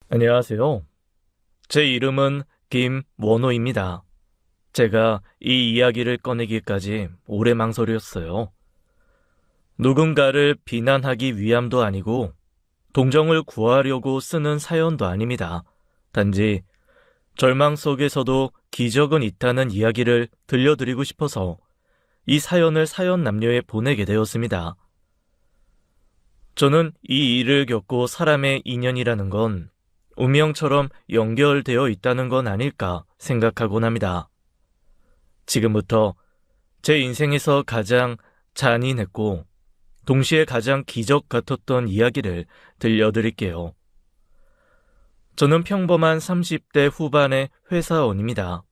안녕하세요. 제 이름은 김원호입니다. 제가 이 이야기를 꺼내기까지 오래 망설였어요. 누군가를 비난하기 위함도 아니고 동정을 구하려고 쓰는 사연도 아닙니다. 단지 절망 속에서도 기적은 있다는 이야기를 들려드리고 싶어서 이 사연을 사연 남녀에 보내게 되었습니다. 저는 이 일을 겪고 사람의 인연이라는 건 운명처럼 연결되어 있다는 건 아닐까 생각하곤 합니다. 지금부터 제 인생에서 가장 잔인했고 동시에 가장 기적 같았던 이야기를 들려드릴게요. 저는 평범한 30대 후반의 회사원입니다.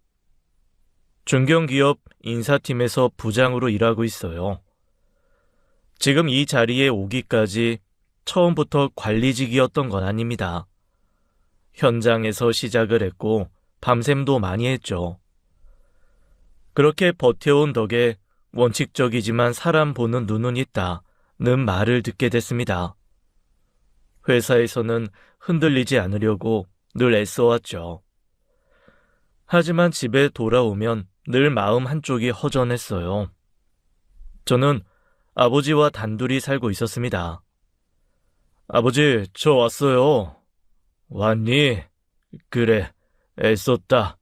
중견기업 인사팀에서 부장으로 일하고 있어요. 지금 이 자리에 오기까지 처음부터 관리직이었던 건 아닙니다. 현장에서 시작을 했고 밤샘도 많이 했죠. 그렇게 버텨온 덕에 원칙적이지만 사람 보는 눈은 있다는 말을 듣게 됐습니다. 회사에서는 흔들리지 않으려고 늘 애써왔죠. 하지만 집에 돌아오면 늘 마음 한쪽이 허전했어요. 저는 아버지와 단둘이 살고 있었습니다. 아버지, 저 왔어요. 왔니? 그래, 애썼다.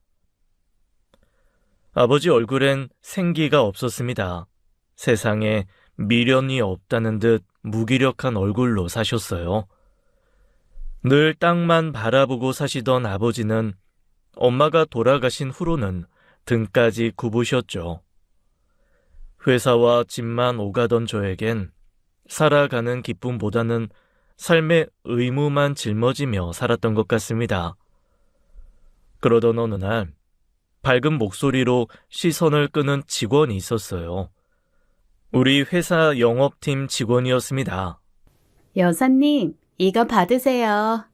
아버지 얼굴엔 생기가 없었습니다. 세상에 미련이 없다는 듯 무기력한 얼굴로 사셨어요. 늘 땅만 바라보고 사시던 아버지는 엄마가 돌아가신 후로는 등까지 굽으셨죠. 회사와 집만 오가던 저에겐 살아가는 기쁨보다는 삶의 의무만 짊어지며 살았던 것 같습니다. 그러던 어느 날 밝은 목소리로 시선을 끄는 직원이 있었어요. 우리 회사 영업팀 직원이었습니다. 여사님, 이거 받으세요.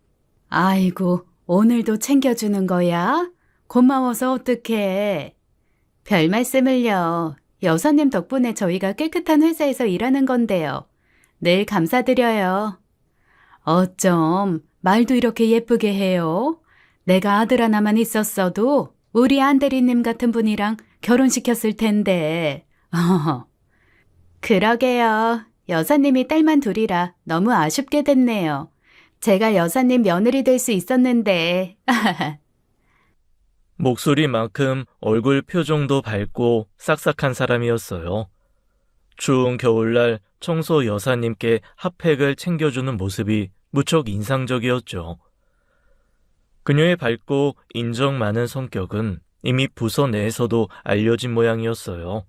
아이고, 오늘도 챙겨주는 거야? 고마워서 어떡해. 별 말씀을요. 여사님 덕분에 저희가 깨끗한 회사에서 일하는 건데요. 늘 감사드려요. 어쩜 말도 이렇게 예쁘게 해요? 내가 아들 하나만 있었어도 우리 안대리님 같은 분이랑 결혼시켰을 텐데. 그러게요. 여사님이 딸만 둘이라 너무 아쉽게 됐네요. 제가 여사님 며느리 될 수 있었는데. 목소리만큼 얼굴 표정도 밝고 싹싹한 사람이었어요. 추운 겨울날 청소 여사님께 핫팩을 챙겨주는 모습이 무척 인상적이었죠. 그녀의 밝고 인정 많은 성격은 이미 부서 내에서도 알려진 모양이었어요.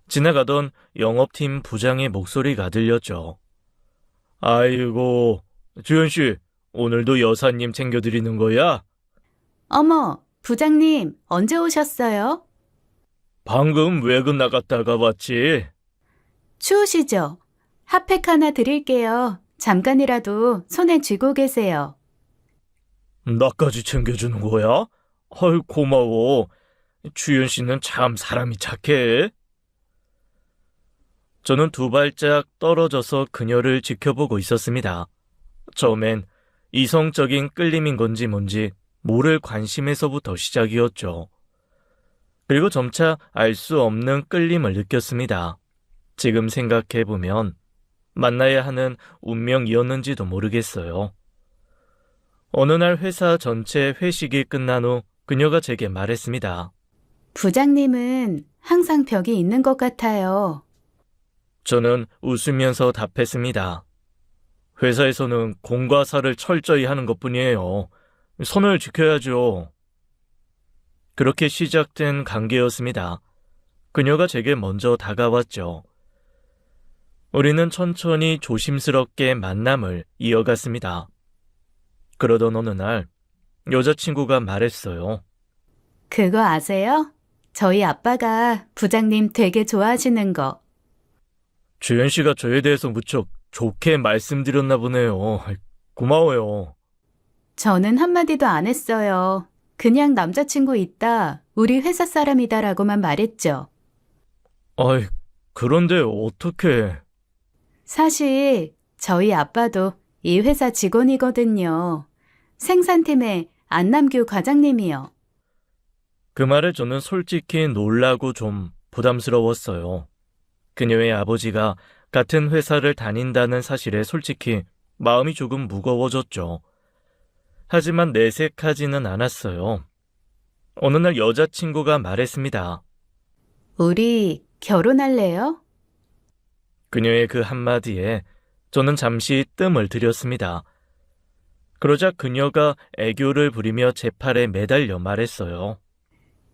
지나가던 영업팀 부장의 목소리가 들렸죠. 아이고, 주연씨, 오늘도 여사님 챙겨드리는 거야? 어머, 부장님, 언제 오셨어요? 방금 외근 나갔다가 왔지. 추우시죠? 핫팩 하나 드릴게요. 잠깐이라도 손에 쥐고 계세요. 나까지 챙겨주는 거야? 헐, 고마워. 주연씨는 참 사람이 착해. 저는 두 발짝 떨어져서 그녀를 지켜보고 있었습니다. 처음엔 이성적인 끌림인 건지 뭔지 모를 관심에서부터 시작이었죠. 그리고 점차 알 수 없는 끌림을 느꼈습니다. 지금 생각해보면 만나야 하는 운명이었는지도 모르겠어요. 어느 날 회사 전체 회식이 끝난 후 그녀가 제게 말했습니다. 부장님은 항상 벽이 있는 것 같아요. 저는 웃으면서 답했습니다. 회사에서는 공과 사를 철저히 하는 것뿐이에요. 선을 지켜야죠. 그렇게 시작된 관계였습니다. 그녀가 제게 먼저 다가왔죠. 우리는 천천히 조심스럽게 만남을 이어갔습니다. 그러던 어느 날 여자친구가 말했어요. 그거 아세요? 저희 아빠가 부장님 되게 좋아하시는 거. 주연 씨가 저에 대해서 무척 좋게 말씀드렸나 보네요. 고마워요. 저는 한마디도 안 했어요. 그냥 남자친구 있다, 우리 회사 사람이다라고만 말했죠. 아이, 그런데 어떻게... 사실 저희 아빠도 이 회사 직원이거든요. 생산팀의 안남규 과장님이요. 그 말에 저는 솔직히 놀라고 좀 부담스러웠어요. 그녀의 아버지가 같은 회사를 다닌다는 사실에 솔직히 마음이 조금 무거워졌죠. 하지만 내색하지는 않았어요. 어느 날 여자친구가 말했습니다. 우리 결혼할래요? 그녀의 그 한마디에 저는 잠시 뜸을 들였습니다. 그러자 그녀가 애교를 부리며 제 팔에 매달려 말했어요.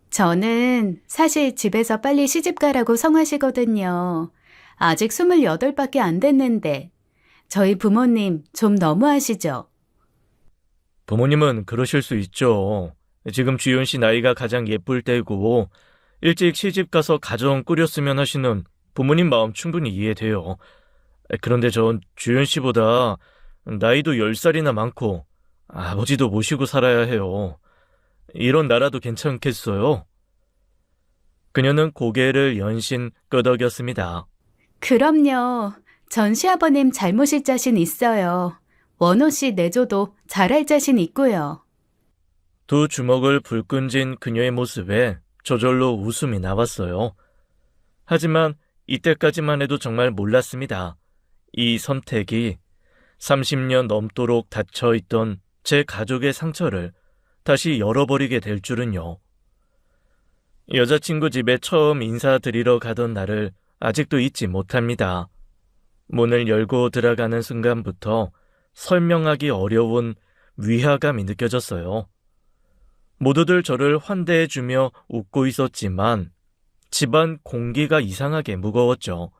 저는 사실 집에서 빨리 시집가라고 성하시거든요. 아직 28밖에 안 됐는데 저희 부모님 좀 너무하시죠? 부모님은 그러실 수 있죠. 지금 주연 씨 나이가 가장 예쁠 때고 일찍 시집 가서 가정 꾸렸으면 하시는 부모님 마음 충분히 이해돼요. 그런데 전 주연 씨보다 나이도 10살이나 많고 아버지도 모시고 살아야 해요. 이런 나라도 괜찮겠어요? 그녀는 고개를 연신 끄덕였습니다. 그럼요. 전 시아버님 잘 모실 자신 있어요. 원호 씨 내조도 잘할 자신 있고요. 두 주먹을 불끈 쥔 그녀의 모습에 저절로 웃음이 나왔어요. 하지만 이때까지만 해도 정말 몰랐습니다. 이 선택이 30년 넘도록 닫혀있던 제 가족의 상처를 다시 열어버리게 될 줄은요. 여자친구 집에 처음 인사드리러 가던 날을 아직도 잊지 못합니다. 문을 열고 들어가는 순간부터 설명하기 어려운 위화감이 느껴졌어요. 모두들 저를 환대해주며 웃고 있었지만 집안 공기가 이상하게 무거웠죠.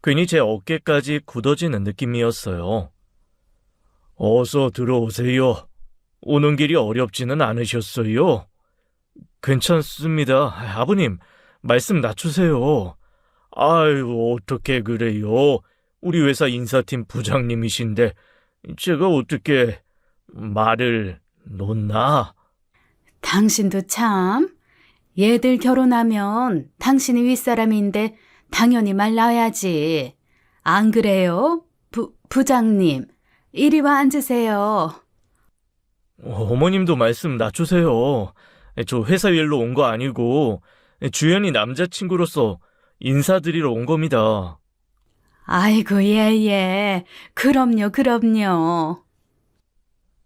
괜히 제 어깨까지 굳어지는 느낌이었어요. 어서 들어오세요. 오는 길이 어렵지는 않으셨어요? 괜찮습니다. 아버님, 말씀 낮추세요. 아유, 어떻게 그래요? 우리 회사 인사팀 부장님이신데 제가 어떻게 말을 놓나? 당신도 참. 얘들 결혼하면 당신이 윗사람인데 당연히 말 놔야지. 안 그래요? 부장님, 이리 와 앉으세요. 어머님도 말씀 낮추세요. 저 회사 일로 온 거 아니고 주연이 남자친구로서 인사드리러 온 겁니다. 아이고, 예. 그럼요.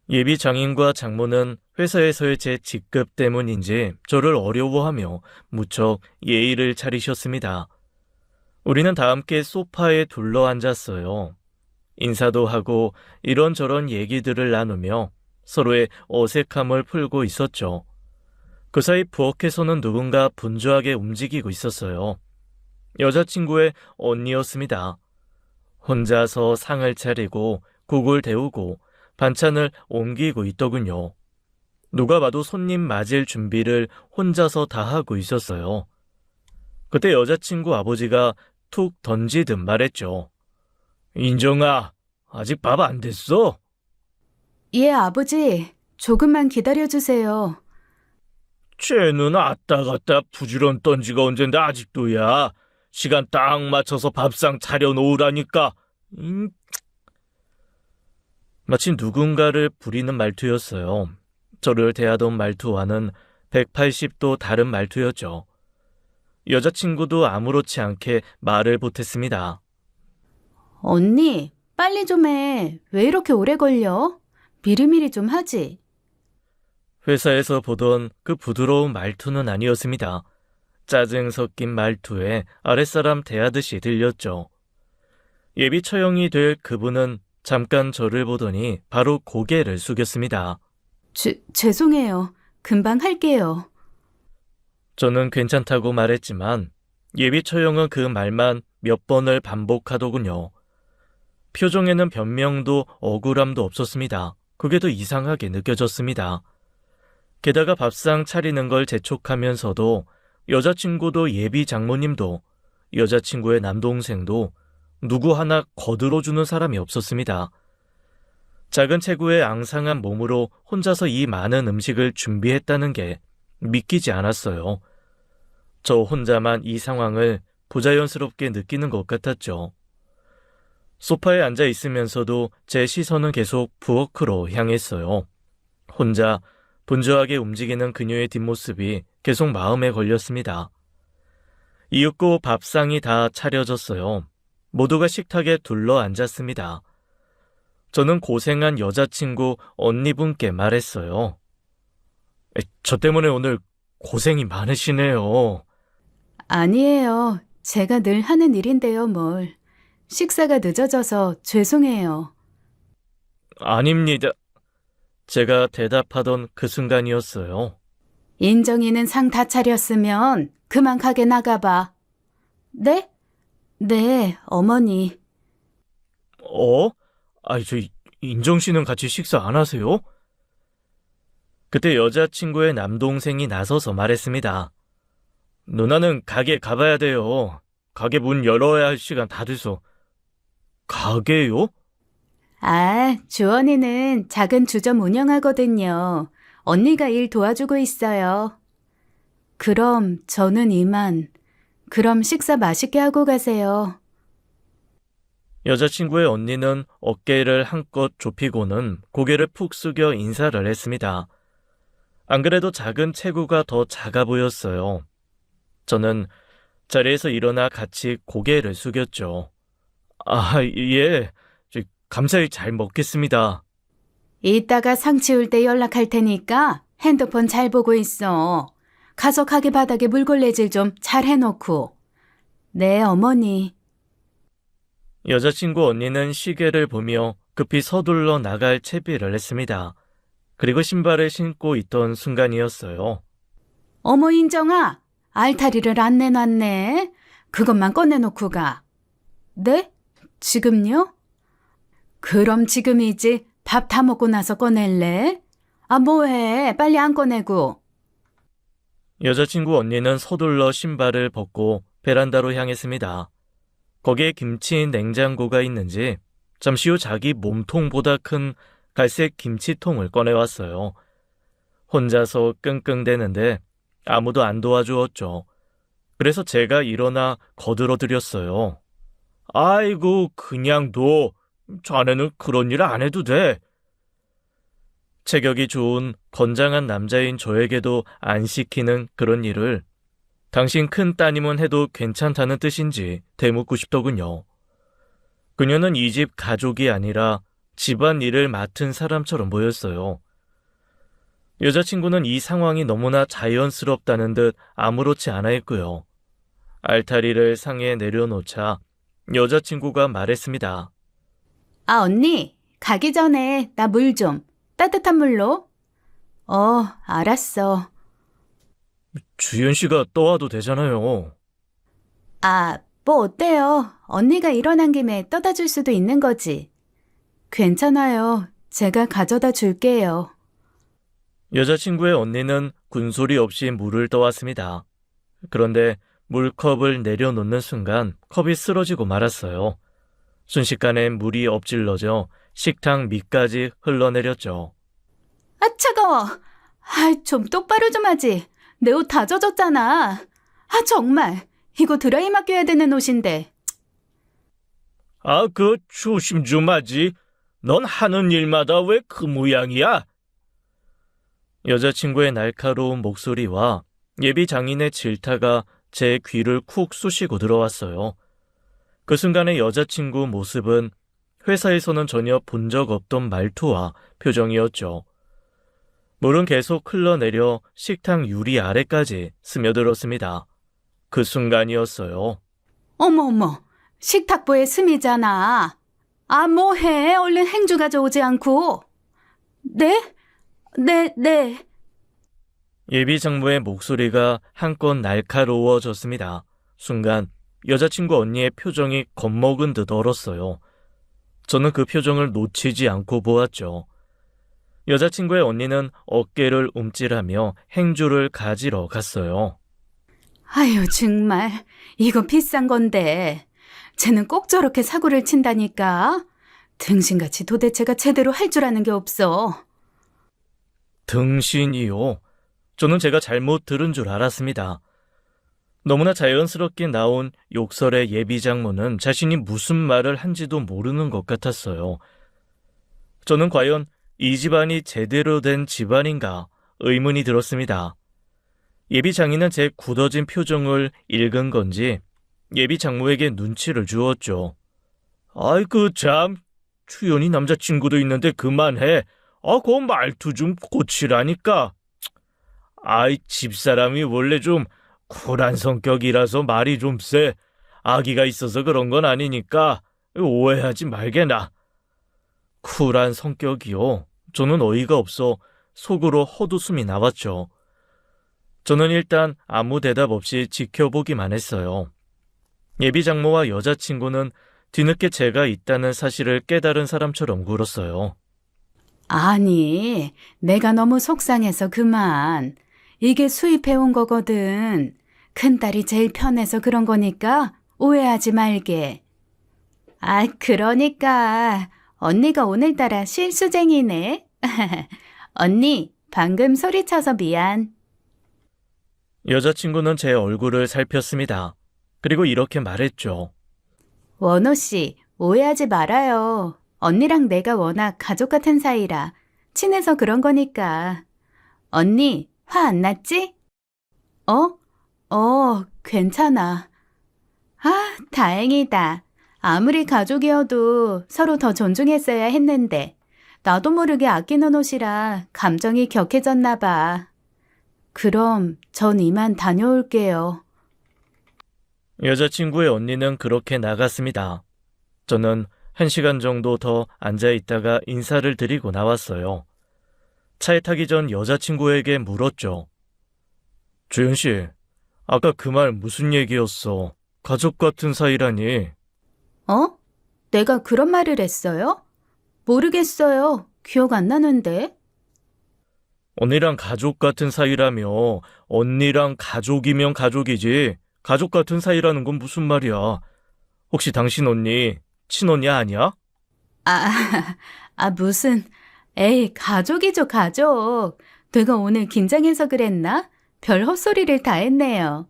예비 장인과 장모는 회사에서의 제 직급 때문인지 저를 어려워하며 무척 예의를 차리셨습니다. 우리는 다 함께 소파에 둘러앉았어요. 인사도 하고 이런저런 얘기들을 나누며 서로의 어색함을 풀고 있었죠. 그 사이 부엌에서는 누군가 분주하게 움직이고 있었어요. 여자친구의 언니였습니다. 혼자서 상을 차리고 국을 데우고 반찬을 옮기고 있더군요. 누가 봐도 손님 맞을 준비를 혼자서 다 하고 있었어요. 그때 여자친구 아버지가 툭 던지듯 말했죠. 인정아, 아직 밥 안 됐어? 예, 아버지. 조금만 기다려주세요. 쟤는 아따 갔다 부지런 지가 언젠데 아직도야. 시간 딱 맞춰서 밥상 차려놓으라니까. 마치 누군가를 부리는 말투였어요. 저를 대하던 말투와는 180도 다른 말투였죠. 여자친구도 아무렇지 않게 말을 보탰습니다. 언니, 빨리 좀 해. 왜 이렇게 오래 걸려? 미리미리 좀 하지. 회사에서 보던 그 부드러운 말투는 아니었습니다. 짜증 섞인 말투에 아랫사람 대하듯이 들렸죠. 예비 처형이 될 그분은 잠깐 저를 보더니 바로 고개를 숙였습니다. 죄송해요. 금방 할게요. 저는 괜찮다고 말했지만 예비 처형은 그 말만 몇 번을 반복하더군요. 표정에는 변명도 억울함도 없었습니다. 그게 더 이상하게 느껴졌습니다. 게다가 밥상 차리는 걸 재촉하면서도 여자친구도 예비 장모님도 여자친구의 남동생도 누구 하나 거들어주는 사람이 없었습니다. 작은 체구의 앙상한 몸으로 혼자서 이 많은 음식을 준비했다는 게 믿기지 않았어요. 저 혼자만 이 상황을 부자연스럽게 느끼는 것 같았죠. 소파에 앉아 있으면서도 제 시선은 계속 부엌으로 향했어요. 혼자 분주하게 움직이는 그녀의 뒷모습이 계속 마음에 걸렸습니다. 이윽고 밥상이 다 차려졌어요. 모두가 식탁에 둘러 앉았습니다. 저는 고생한 여자친구 언니분께 말했어요. 저 때문에 오늘 고생이 많으시네요. 아니에요. 제가 늘 하는 일인데요, 뭘. 식사가 늦어져서 죄송해요. 아닙니다. 제가 대답하던 그 순간이었어요. 인정이는 상 다 차렸으면 그만 가게 나가봐. 네? 네, 어머니. 저 인정 씨는 같이 식사 안 하세요? 그때 여자친구의 남동생이 나서서 말했습니다. 누나는 가게 가봐야 돼요. 가게 문 열어야 할 시간 다 돼서. 가게요? 아, 주원이는 작은 주점 운영하거든요. 언니가 일 도와주고 있어요. 그럼 저는 이만. 그럼 식사 맛있게 하고 가세요. 여자친구의 언니는 어깨를 한껏 좁히고는 고개를 푹 숙여 인사를 했습니다. 안 그래도 작은 체구가 더 작아 보였어요. 저는 자리에서 일어나 같이 고개를 숙였죠. 예. 감사히 잘 먹겠습니다. 이따가 상 치울 때 연락할 테니까 핸드폰 잘 보고 있어. 가서 가게 바닥에 물걸레질 좀 잘 해놓고. 네, 어머니. 여자친구 언니는 시계를 보며 급히 서둘러 나갈 채비를 했습니다. 그리고 신발을 신고 있던 순간이었어요. 어머, 인정아. 알타리를 안 내놨네. 그것만 꺼내놓고 가. 네? 지금요? 그럼 지금이지. 밥 다 먹고 나서 꺼낼래? 뭐해. 빨리 안 꺼내고. 여자친구 언니는 서둘러 신발을 벗고 베란다로 향했습니다. 거기에 김치 냉장고가 있는지 잠시 후 자기 몸통보다 큰 갈색 김치통을 꺼내왔어요. 혼자서 끙끙대는데 아무도 안 도와주었죠. 그래서 제가 일어나 거들어드렸어요. 아이고, 그냥 둬. 자네는 그런 일 안 해도 돼. 체격이 좋은 건장한 남자인 저에게도 안 시키는 그런 일을 당신 큰 따님은 해도 괜찮다는 뜻인지 대묻고 싶더군요. 그녀는 이 집 가족이 아니라 집안 일을 맡은 사람처럼 보였어요. 여자친구는 이 상황이 너무나 자연스럽다는 듯 아무렇지 않아 했고요. 알타리를 상에 내려놓자 여자친구가 말했습니다. 언니. 가기 전에 나 물 좀. 따뜻한 물로. 알았어. 주연 씨가 떠와도 되잖아요. 뭐 어때요? 언니가 일어난 김에 떠다 줄 수도 있는 거지. 괜찮아요. 제가 가져다 줄게요. 여자친구의 언니는 군소리 없이 물을 떠왔습니다. 그런데 물컵을 내려놓는 순간 컵이 쓰러지고 말았어요. 순식간에 물이 엎질러져 식탁 밑까지 흘러내렸죠. 차가워. 좀 똑바로 좀 하지. 내 옷 다 젖었잖아. 정말. 이거 드라이 맡겨야 되는 옷인데. 조심 좀 하지. 넌 하는 일마다 왜 그 모양이야? 여자친구의 날카로운 목소리와 예비 장인의 질타가 제 귀를 쿡 쑤시고 들어왔어요. 그 순간의 여자친구 모습은 회사에서는 전혀 본 적 없던 말투와 표정이었죠. 물은 계속 흘러내려 식탁 유리 아래까지 스며들었습니다. 그 순간이었어요. 어머. 식탁보에 스미잖아. 뭐해. 얼른 행주 가져오지 않고. 네? 네. 예비 장모의 목소리가 한껏 날카로워졌습니다. 순간 여자친구 언니의 표정이 겁먹은 듯 얼었어요. 저는 그 표정을 놓치지 않고 보았죠. 여자친구의 언니는 어깨를 움찔하며 행주를 가지러 갔어요. 정말. 이거 비싼 건데. 쟤는 꼭 저렇게 사고를 친다니까. 등신같이 도대체가 제대로 할 줄 아는 게 없어. 등신이요? 저는 제가 잘못 들은 줄 알았습니다. 너무나 자연스럽게 나온 욕설의 예비 장모는 자신이 무슨 말을 한지도 모르는 것 같았어요. 저는 과연 이 집안이 제대로 된 집안인가 의문이 들었습니다. 예비 장인은 제 굳어진 표정을 읽은 건지 예비 장모에게 눈치를 주었죠. 아이고 참, 주연이 남자친구도 있는데 그만해. 그 말투 좀 고치라니까. 아이, 집사람이 원래 좀 쿨한 성격이라서 말이 좀 세. 아기가 있어서 그런 건 아니니까 오해하지 말게나. 쿨한 성격이요? 저는 어이가 없어 속으로 헛웃음이 나왔죠. 저는 일단 아무 대답 없이 지켜보기만 했어요. 예비 장모와 여자친구는 뒤늦게 제가 있다는 사실을 깨달은 사람처럼 굴었어요. 아니, 내가 너무 속상해서 그만. 이게 수입해온 거거든. 큰딸이 제일 편해서 그런 거니까 오해하지 말게. 아, 그러니까 언니가 오늘따라 실수쟁이네. 언니, 방금 소리쳐서 미안. 여자친구는 제 얼굴을 살폈습니다. 그리고 이렇게 말했죠. 원호 씨, 오해하지 말아요. 언니랑 내가 워낙 가족 같은 사이라 친해서 그런 거니까. 언니, 화 안 났지? 괜찮아. 아, 다행이다. 아무리 가족이어도 서로 더 존중했어야 했는데 나도 모르게 아끼는 옷이라 감정이 격해졌나 봐. 그럼 전 이만 다녀올게요. 여자친구의 언니는 그렇게 나갔습니다. 저는 1시간 정도 더 앉아있다가 인사를 드리고 나왔어요. 차에 타기 전 여자친구에게 물었죠. 주연 씨, 아까 그 말 무슨 얘기였어? 가족 같은 사이라니. 어? 내가 그런 말을 했어요? 모르겠어요. 기억 안 나는데. 언니랑 가족 같은 사이라며. 언니랑 가족이면 가족이지. 가족 같은 사이라는 건 무슨 말이야? 혹시 당신 언니 친언니 아니야? 무슨. 에이, 가족이죠, 가족. 내가 오늘 긴장해서 그랬나? 별 헛소리를 다 했네요.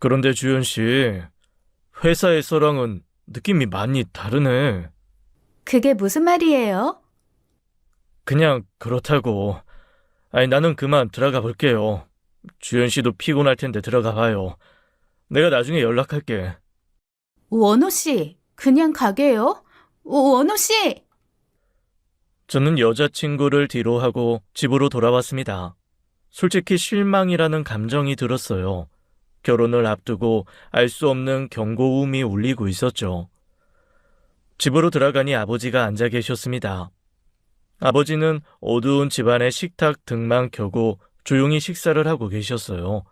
그런데 주연 씨, 회사에서랑은 느낌이 많이 다르네. 그게 무슨 말이에요? 그냥 그렇다고. 아니, 나는 그만 들어가 볼게요. 주연 씨도 피곤할 텐데 들어가 봐요. 내가 나중에 연락할게. 원호 씨, 그냥 가게요? 원호 씨! 저는 여자친구를 뒤로 하고 집으로 돌아왔습니다. 솔직히 실망이라는 감정이 들었어요. 결혼을 앞두고 알 수 없는 경고음이 울리고 있었죠. 집으로 들어가니 아버지가 앉아 계셨습니다. 아버지는 어두운 집안의 식탁 등만 켜고 조용히 식사를 하고 계셨어요.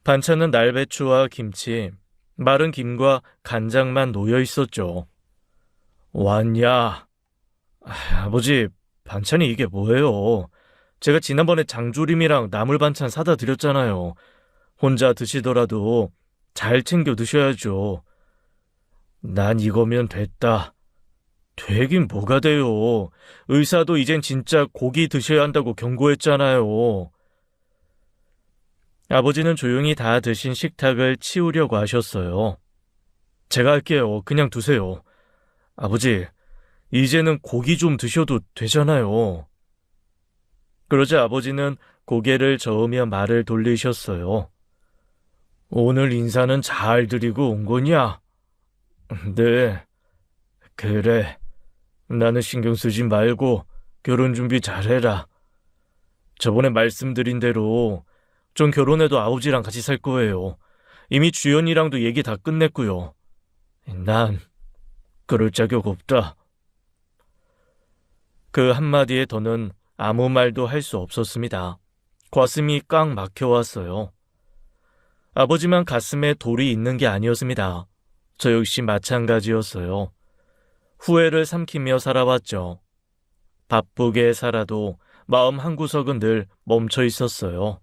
반찬은 날배추와 김치, 마른 김과 간장만 놓여 있었죠. 왔냐? 아버지, 반찬이 이게 뭐예요? 제가 지난번에 장조림이랑 나물 반찬 사다 드렸잖아요. 혼자 드시더라도 잘 챙겨 드셔야죠. 난 이거면 됐다. 되긴 뭐가 돼요. 의사도 이젠 진짜 고기 드셔야 한다고 경고했잖아요. 아버지는 조용히 다 드신 식탁을 치우려고 하셨어요. 제가 할게요. 그냥 두세요. 아버지, 이제는 고기 좀 드셔도 되잖아요. 그러자 아버지는 고개를 저으며 말을 돌리셨어요. 오늘 인사는 잘 드리고 온 거냐? 네, 그래. 나는 신경 쓰지 말고 결혼 준비 잘해라. 저번에 말씀드린 대로 전 결혼해도 아버지랑 같이 살 거예요. 이미 주연이랑도 얘기 다 끝냈고요. 난 그럴 자격 없다. 그 한마디에 더는 아무 말도 할 수 없었습니다. 가슴이 꽉 막혀왔어요. 아버지만 가슴에 돌이 있는 게 아니었습니다. 저 역시 마찬가지였어요. 후회를 삼키며 살아왔죠. 바쁘게 살아도 마음 한구석은 늘 멈춰 있었어요.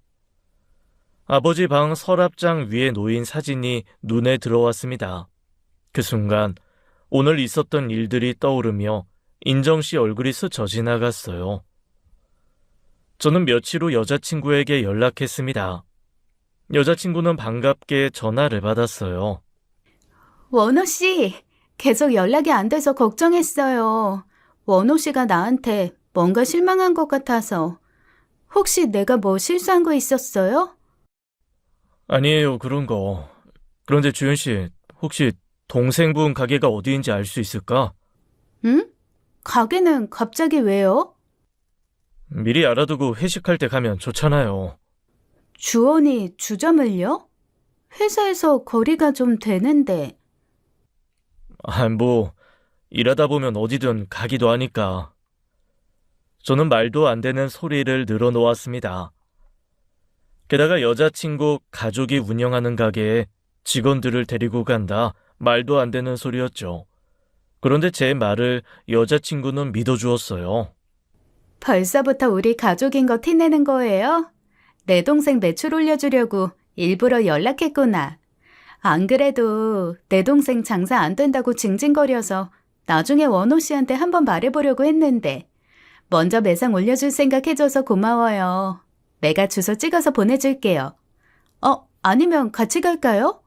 아버지 방 서랍장 위에 놓인 사진이 눈에 들어왔습니다. 그 순간 오늘 있었던 일들이 떠오르며 인정 씨 얼굴이 스쳐 지나갔어요. 저는 며칠 후 여자친구에게 연락했습니다. 여자친구는 반갑게 전화를 받았어요. 원호 씨, 계속 연락이 안 돼서 걱정했어요. 원호 씨가 나한테 뭔가 실망한 것 같아서. 혹시 내가 뭐 실수한 거 있었어요? 아니에요, 그런 거. 그런데 주연 씨, 혹시 동생분 가게가 어디인지 알 수 있을까? 응? 가게는 갑자기 왜요? 미리 알아두고 회식할 때 가면 좋잖아요. 주원이 주점을요? 회사에서 거리가 좀 되는데. 뭐, 일하다 보면 어디든 가기도 하니까. 저는 말도 안 되는 소리를 늘어놓았습니다. 게다가 여자친구 가족이 운영하는 가게에 직원들을 데리고 간다. 말도 안 되는 소리였죠. 그런데 제 말을 여자친구는 믿어주었어요. 벌써부터 우리 가족인 거 티내는 거예요? 내 동생 매출 올려주려고 일부러 연락했구나. 안 그래도 내 동생 장사 안 된다고 징징거려서 나중에 원호 씨한테 한번 말해보려고 했는데 먼저 매상 올려줄 생각 해줘서 고마워요. 내가 주소 찍어서 보내줄게요. 아니면 같이 갈까요?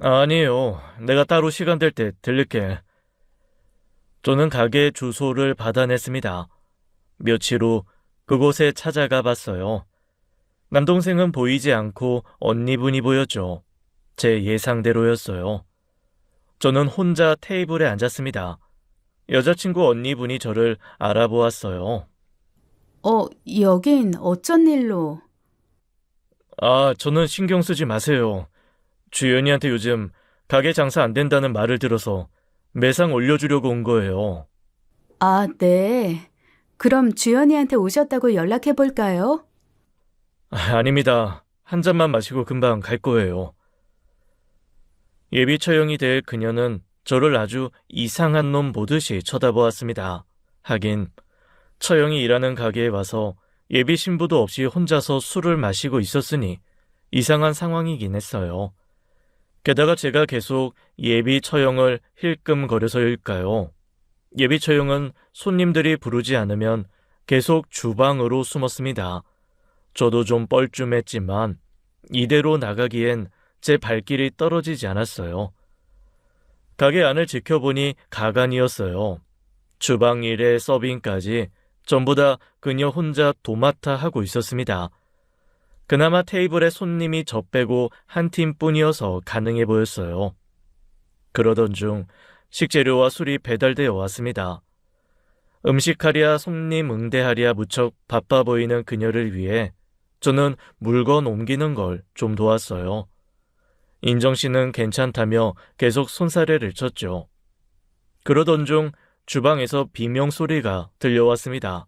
아니에요. 내가 따로 시간 될 때 들릴게. 저는 가게 주소를 받아냈습니다. 며칠 후 그곳에 찾아가 봤어요. 남동생은 보이지 않고 언니분이 보였죠. 제 예상대로였어요. 저는 혼자 테이블에 앉았습니다. 여자친구 언니분이 저를 알아보았어요. 여긴 어쩐 일로? 저는 신경 쓰지 마세요. 주연이한테 요즘 가게 장사 안 된다는 말을 들어서 매상 올려주려고 온 거예요. 아, 네. 그럼 주연이한테 오셨다고 연락해볼까요? 아닙니다. 한 잔만 마시고 금방 갈 거예요. 예비 처형이 될 그녀는 저를 아주 이상한 놈 보듯이 쳐다보았습니다. 하긴 처형이 일하는 가게에 와서 예비 신부도 없이 혼자서 술을 마시고 있었으니 이상한 상황이긴 했어요. 게다가 제가 계속 예비 처형을 힐끔거려서일까요? 예비 처형은 손님들이 부르지 않으면 계속 주방으로 숨었습니다. 저도 좀 뻘쭘했지만 이대로 나가기엔 제 발길이 떨어지지 않았어요. 가게 안을 지켜보니 가관이었어요. 주방 일에 서빙까지 전부 다 그녀 혼자 도맡아 하고 있었습니다. 그나마 테이블에 손님이 저 빼고 한 팀뿐이어서 가능해 보였어요. 그러던 중 식재료와 술이 배달되어 왔습니다. 음식하랴 손님 응대하랴 무척 바빠 보이는 그녀를 위해 저는 물건 옮기는 걸 좀 도왔어요. 인정 씨는 괜찮다며 계속 손사래를 쳤죠. 그러던 중 주방에서 비명 소리가 들려왔습니다.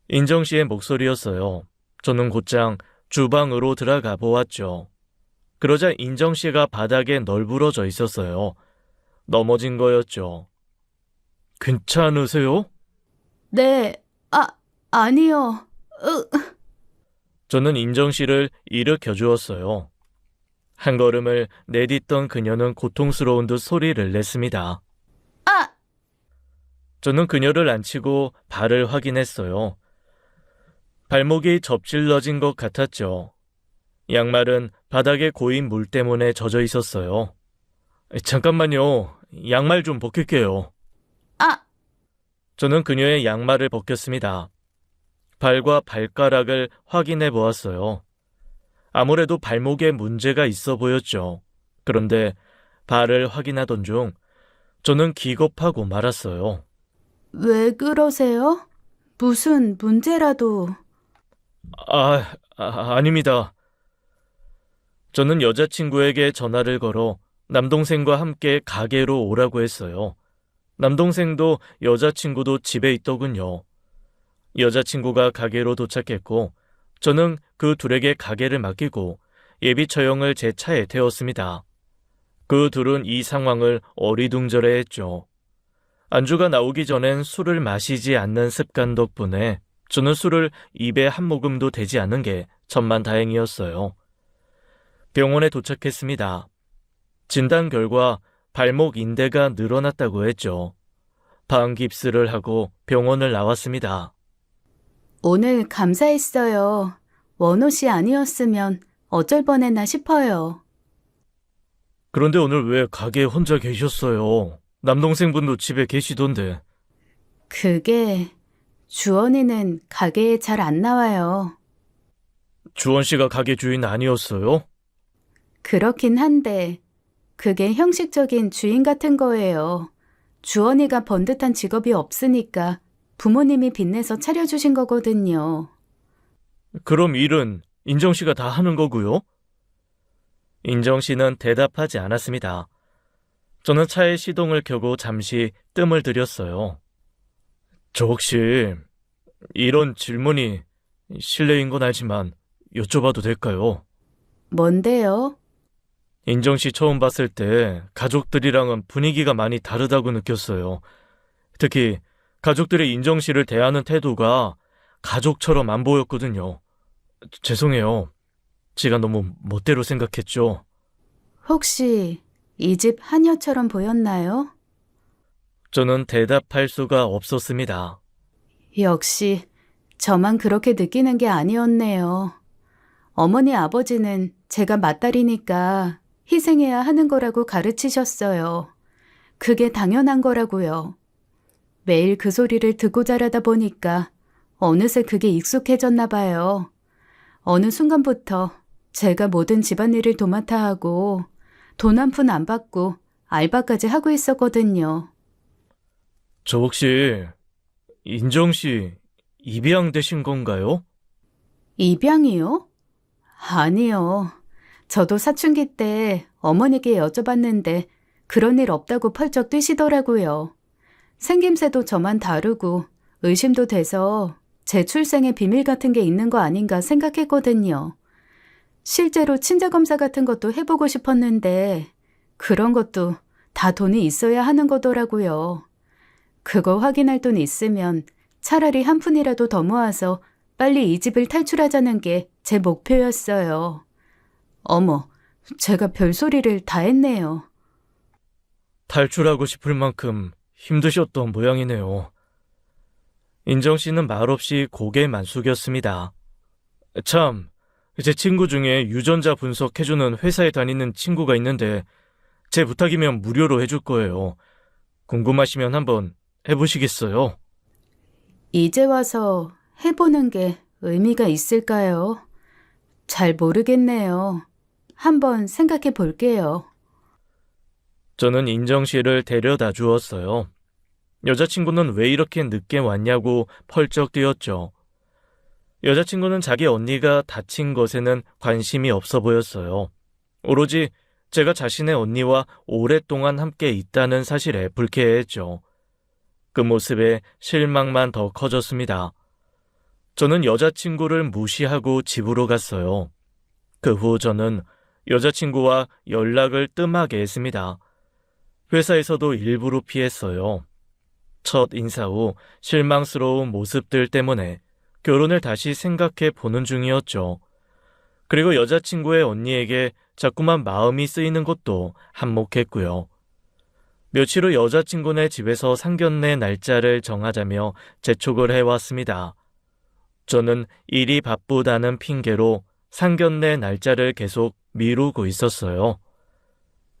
인정 씨의 목소리였어요. 저는 곧장 주방으로 들어가 보았죠. 그러자 인정 씨가 바닥에 널브러져 있었어요. 넘어진 거였죠. 괜찮으세요? 네, 아니요. 저는 인정 씨를 일으켜 주었어요. 한 걸음을 내딛던 그녀는 고통스러운 듯 소리를 냈습니다. 아! 저는 그녀를 앉히고 발을 확인했어요. 발목이 접질러진 것 같았죠. 양말은 바닥에 고인 물 때문에 젖어 있었어요. 잠깐만요. 양말 좀 벗길게요. 아! 저는 그녀의 양말을 벗겼습니다. 발과 발가락을 확인해 보았어요. 아무래도 발목에 문제가 있어 보였죠. 그런데 발을 확인하던 중 저는 기겁하고 말았어요. 왜 그러세요? 무슨 문제라도. 아닙니다. 저는 여자친구에게 전화를 걸어 남동생과 함께 가게로 오라고 했어요. 남동생도 여자친구도 집에 있더군요. 여자친구가 가게로 도착했고 저는 그 둘에게 가게를 맡기고 예비 처형을 제 차에 태웠습니다. 그 둘은 이 상황을 어리둥절해했죠. 안주가 나오기 전엔 술을 마시지 않는 습관 덕분에 저는 술을 입에 한 모금도 대지 않은 게 천만다행이었어요. 병원에 도착했습니다. 진단 결과 발목 인대가 늘어났다고 했죠. 방깁스를 하고 병원을 나왔습니다. 오늘 감사했어요. 원호 씨 아니었으면 어쩔 뻔했나 싶어요. 그런데 오늘 왜 가게에 혼자 계셨어요? 남동생분도 집에 계시던데. 그게 주원이는 가게에 잘 안 나와요. 주원 씨가 가게 주인 아니었어요? 그렇긴 한데 그게 형식적인 주인 같은 거예요. 주원이가 번듯한 직업이 없으니까 부모님이 빚내서 차려주신 거거든요. 그럼 일은 인정 씨가 다 하는 거고요? 인정 씨는 대답하지 않았습니다. 저는 차에 시동을 켜고 잠시 뜸을 들였어요. 저 혹시 이런 질문이 실례인 건 알지만 여쭤봐도 될까요? 뭔데요? 인정 씨 처음 봤을 때 가족들이랑은 분위기가 많이 다르다고 느꼈어요. 특히 가족들의 인정 씨를 대하는 태도가 가족처럼 안 보였거든요. 죄송해요. 제가 너무 멋대로 생각했죠. 혹시 이 집 하녀처럼 보였나요? 저는 대답할 수가 없었습니다. 역시 저만 그렇게 느끼는 게 아니었네요. 어머니 아버지는 제가 맏딸이니까 희생해야 하는 거라고 가르치셨어요. 그게 당연한 거라고요. 매일 그 소리를 듣고 자라다 보니까 어느새 그게 익숙해졌나 봐요. 어느 순간부터 제가 모든 집안일을 도맡아 하고 돈 한 푼 안 받고 알바까지 하고 있었거든요. 저 혹시 인정 씨 입양 되신 건가요? 입양이요? 아니요. 저도 사춘기 때 어머니께 여쭤봤는데 그런 일 없다고 펄쩍 뛰시더라고요. 생김새도 저만 다르고 의심도 돼서 제 출생의 비밀 같은 게 있는 거 아닌가 생각했거든요. 실제로 친자검사 같은 것도 해보고 싶었는데 그런 것도 다 돈이 있어야 하는 거더라고요. 그거 확인할 돈 있으면 차라리 한 푼이라도 더 모아서 빨리 이 집을 탈출하자는 게 제 목표였어요. 어머, 제가 별소리를 다 했네요. 탈출하고 싶을 만큼 힘드셨던 모양이네요. 인정 씨는 말없이 고개만 숙였습니다. 참, 제 친구 중에 유전자 분석해주는 회사에 다니는 친구가 있는데 제 부탁이면 무료로 해줄 거예요. 궁금하시면 한번 해보시겠어요? 이제 와서 해보는 게 의미가 있을까요? 잘 모르겠네요. 한번 생각해 볼게요. 저는 인정 씨를 데려다 주었어요. 여자친구는 왜 이렇게 늦게 왔냐고 펄쩍 뛰었죠. 여자친구는 자기 언니가 다친 것에는 관심이 없어 보였어요. 오로지 제가 자신의 언니와 오랫동안 함께 있다는 사실에 불쾌해했죠. 그 모습에 실망만 더 커졌습니다. 저는 여자친구를 무시하고 집으로 갔어요. 그 후 저는 여자친구와 연락을 뜸하게 했습니다. 회사에서도 일부러 피했어요. 첫 인사 후 실망스러운 모습들 때문에 결혼을 다시 생각해 보는 중이었죠. 그리고 여자친구의 언니에게 자꾸만 마음이 쓰이는 것도 한몫했고요. 며칠 후 여자친구네 집에서 상견례 날짜를 정하자며 재촉을 해왔습니다. 저는 일이 바쁘다는 핑계로 상견례 날짜를 계속 미루고 있었어요.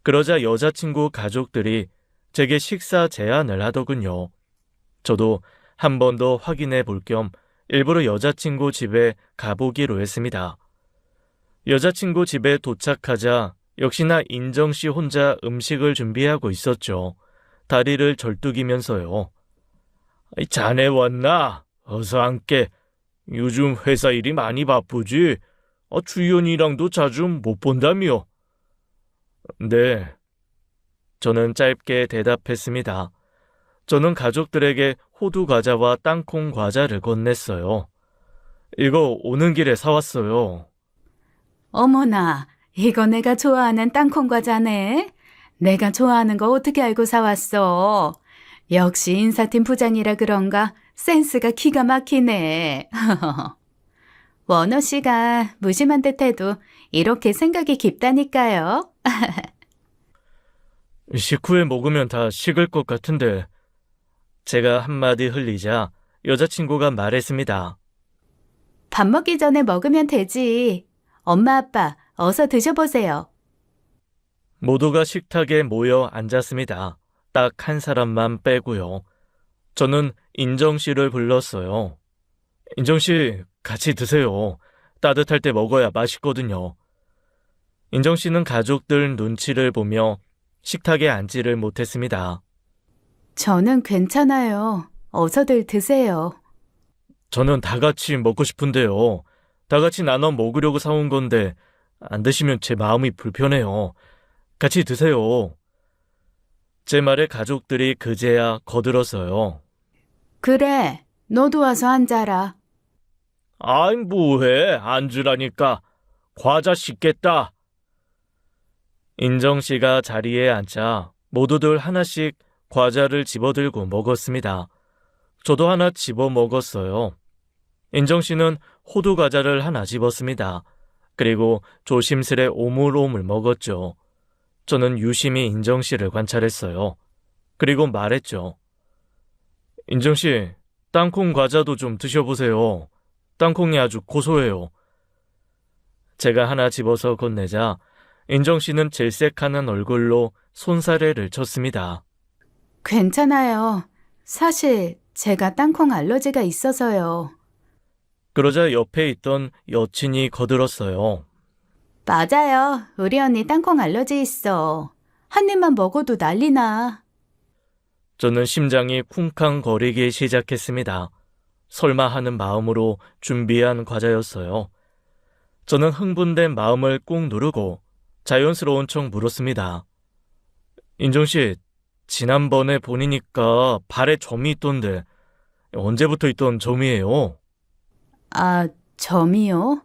그러자 여자친구 가족들이 제게 식사 제안을 하더군요. 저도 한 번 더 확인해 볼 겸 일부러 여자친구 집에 가보기로 했습니다. 여자친구 집에 도착하자 역시나 인정 씨 혼자 음식을 준비하고 있었죠. 다리를 절뚝이면서요. 자네 왔나? 어서 앉게. 요즘 회사 일이 많이 바쁘지? 주연이랑도 자주 못 본다며. 네. 저는 짧게 대답했습니다. 저는 가족들에게 호두 과자와 땅콩 과자를 건넸어요. 이거 오는 길에 사왔어요. 어머나, 이거 내가 좋아하는 땅콩 과자네. 내가 좋아하는 거 어떻게 알고 사왔어? 역시 인사팀 부장이라 그런가 센스가 기가 막히네. 원호 씨가 무심한 듯해도 이렇게 생각이 깊다니까요. 식후에 먹으면 다 식을 것 같은데. 제가 한마디 흘리자 여자친구가 말했습니다. 밥 먹기 전에 먹으면 되지. 엄마 아빠 어서 드셔보세요. 모두가 식탁에 모여 앉았습니다. 딱 한 사람만 빼고요. 저는 인정 씨를 불렀어요. 인정 씨, 같이 드세요. 따뜻할 때 먹어야 맛있거든요. 인정 씨는 가족들 눈치를 보며 식탁에 앉지를 못했습니다. 저는 괜찮아요. 어서들 드세요. 저는 다 같이 먹고 싶은데요. 다 같이 나눠 먹으려고 사온 건데 안 드시면 제 마음이 불편해요. 같이 드세요. 제 말에 가족들이 그제야 거들었어요. 그래, 너도 와서 앉아라. 아이 뭐해, 앉으라니까. 과자 씻겠다. 인정 씨가 자리에 앉자 모두들 하나씩 과자를 집어들고 먹었습니다. 저도 하나 집어 먹었어요. 인정 씨는 호두 과자를 하나 집었습니다. 그리고 조심스레 오물오물 먹었죠. 저는 유심히 인정 씨를 관찰했어요. 그리고 말했죠. 인정 씨, 땅콩 과자도 좀 드셔보세요. 땅콩이 아주 고소해요. 제가 하나 집어서 건네자 인정 씨는 질색하는 얼굴로 손사래를 쳤습니다. 괜찮아요. 사실 제가 땅콩 알러지가 있어서요. 그러자 옆에 있던 여친이 거들었어요. 맞아요. 우리 언니 땅콩 알러지 있어. 한 입만 먹어도 난리나. 저는 심장이 쿵쾅거리기 시작했습니다. 설마 하는 마음으로 준비한 과자였어요. 저는 흥분된 마음을 꾹 누르고 자연스러운 척 물었습니다. 인정씨, 지난번에 보니까 발에 점이 있던데 언제부터 있던 점이에요? 아, 점이요?